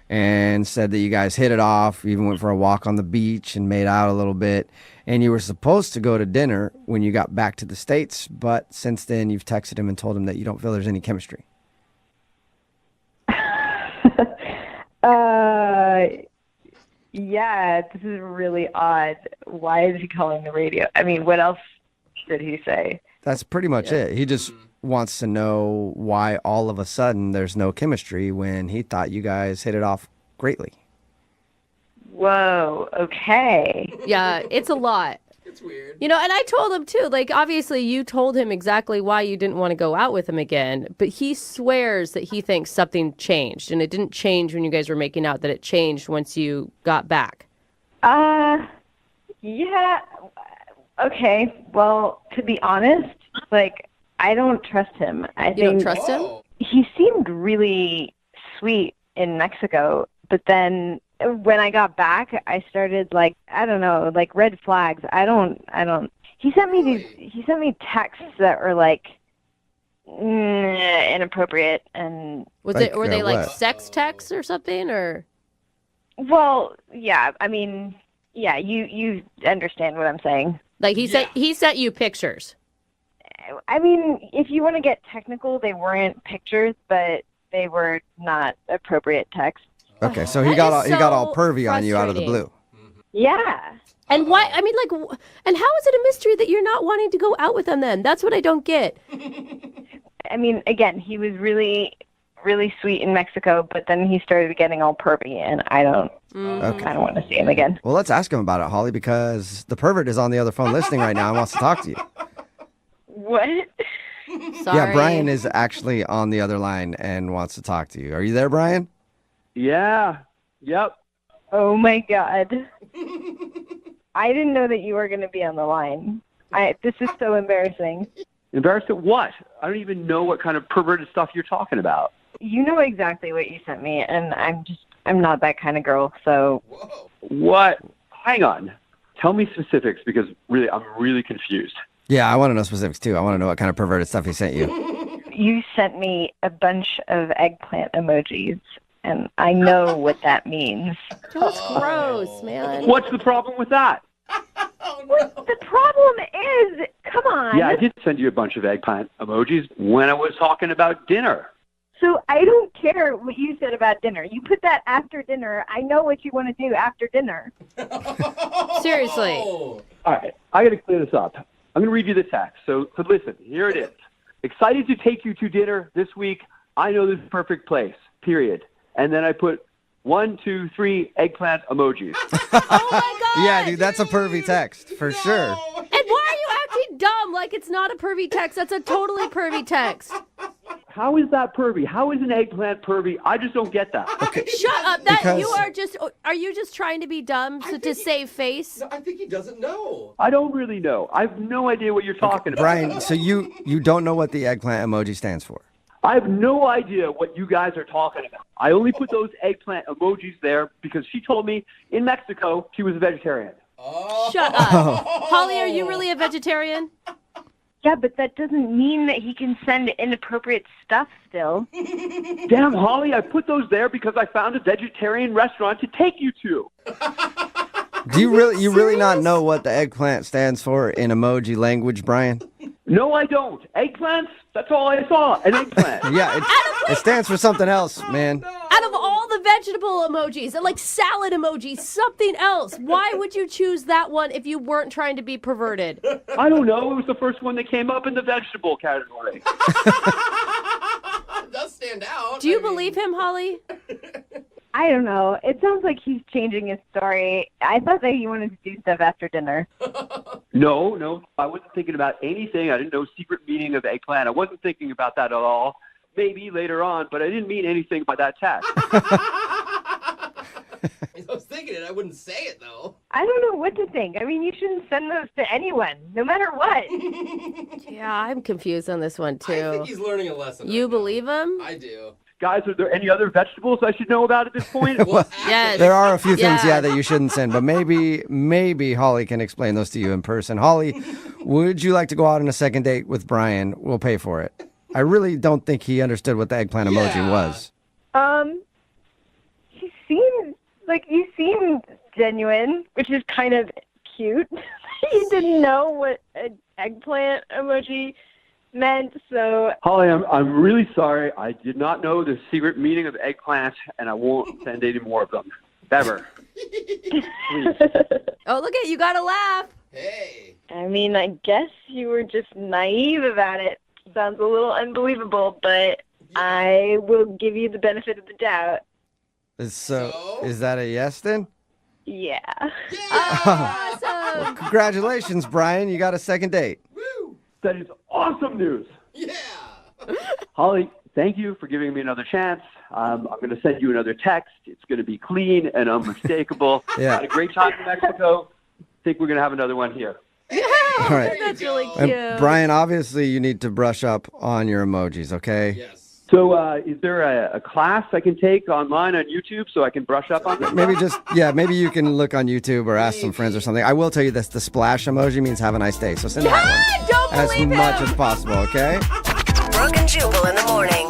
and said that you guys hit it off, even went for a walk on the beach and made out a little bit. And you were supposed to go to dinner when you got back to the States, but since then you've texted him and told him that you don't feel there's any chemistry. Yeah, this is really odd. Why is he calling the radio? I mean, what else did he say? That's pretty much it. He just wants to know why all of a sudden there's no chemistry when he thought you guys hit it off greatly. Whoa, okay. Yeah, it's a lot. It's weird. You know, and I told him too, like, obviously you told him exactly why you didn't want to go out with him again, but he swears that he thinks something changed, and it didn't change when you guys were making out, that it changed once you got back. Yeah, okay. Well, to be honest, like, I don't trust him. You don't trust him? He seemed really sweet in Mexico, but then when I got back, I started like, I don't know, like red flags. I don't, he sent me texts that were like inappropriate and Were they like sex texts or something, or? Well, yeah, I mean, yeah, you understand what I'm saying. Like he sent you pictures. I mean, if you want to get technical, they weren't pictures, but they were not appropriate texts. Okay, so he got all pervy on you out of the blue. Yeah. And why? I mean, like, and how is it a mystery that you're not wanting to go out with them then? That's what I don't get. I mean, again, he was really, really sweet in Mexico, but then he started getting all pervy, and I don't want to see him again. Well, let's ask him about it, Holly, because the pervert is on the other phone listening right now and wants to talk to you. What? Sorry. Yeah, Brian is actually on the other line and wants to talk to you. Are you there, Brian? Yeah. Yep. Oh my God. I didn't know that you were going to be on the line. This is so embarrassing. Embarrassed at what? I don't even know what kind of perverted stuff you're talking about. You know exactly what you sent me, and I'm not that kind of girl, so. What? Hang on. Tell me specifics because really, I'm really confused. Yeah, I want to know specifics too. I want to know what kind of perverted stuff he sent you. You sent me a bunch of eggplant emojis, and I know what that means. That's gross, man. What's the problem with that? What the problem is, come on. Yeah, I did send you a bunch of eggplant emojis when I was talking about dinner. So I don't care what you said about dinner. You put that after dinner. I know what you want to do after dinner. Seriously. All right, I got to clear this up. I'm going to read you the text. So listen, here it is. Excited to take you to dinner this week. I know this perfect place, period. And then I put 1, 2, 3 eggplant emojis. Oh my God. Yeah, dude, that's a pervy text for sure. And why are you acting dumb like it's not a pervy text? That's a totally pervy text. How is that pervy? How is an eggplant pervy? I just don't get that. Okay. Shut up. Are you just trying to be dumb to save face? No, I think he doesn't know. I don't really know. I have no idea what you're talking about. Brian, so you don't know what the eggplant emoji stands for? I have no idea what you guys are talking about. I only put those eggplant emojis there because she told me in Mexico she was a vegetarian. Shut up. Holly, are you really a vegetarian? Yeah, but that doesn't mean that he can send inappropriate stuff still. Damn, Holly, I put those there because I found a vegetarian restaurant to take you to. Do you really not know what the eggplant stands for in emoji language, Brian? No, I don't. Eggplants? That's all I saw. An eggplant. Yeah, it stands for something else, man. Out of all the vegetable emojis, like salad emojis, something else. Why would you choose that one if you weren't trying to be perverted? I don't know. It was the first one that came up in the vegetable category. It does stand out. Do you believe him, Holly? I don't know. It sounds like he's changing his story. I thought that he wanted to do stuff after dinner. No. I wasn't thinking about anything. I didn't know secret meaning of eggplant. I wasn't thinking about that at all. Maybe later on, but I didn't mean anything by that text. I was thinking it. I wouldn't say it, though. I don't know what to think. I mean, you shouldn't send those to anyone, no matter what. Yeah, I'm confused on this one, too. I think he's learning a lesson. You believe him? I do. Guys, are there any other vegetables I should know about at this point? Yes. There are a few things, that you shouldn't send, but maybe Holly can explain those to you in person. Holly, would you like to go out on a second date with Brian? We'll pay for it. I really don't think he understood what the eggplant emoji was. He seemed genuine, which is kind of cute. He didn't know what an eggplant emoji meant, so... Holly, I'm really sorry. I did not know the secret meaning of eggplant, and I won't send any more of them. Ever. Please. Oh, look at you. Got to laugh. Hey. I mean, I guess you were just naive about it. Sounds a little unbelievable, but I will give you the benefit of the doubt. So, is that a yes then? Yeah. Awesome. Well, congratulations, Brian. You got a second date. Woo. That is awesome news. Yeah. Holly, thank you for giving me another chance. I'm going to send you another text. It's going to be clean and unmistakable. Yeah. Had a great time in Mexico. Think we're going to have another one here. All right. That's really cute. And Brian, obviously you need to brush up on your emojis, okay? Yes. So is there a class I can take online on YouTube so I can brush up on them? Maybe you can look on YouTube or ask some friends or something. I will tell you this, the splash emoji means have a nice day, so send that one Don't as believe much him. as possible, okay? Brooke and Jubal in the morning.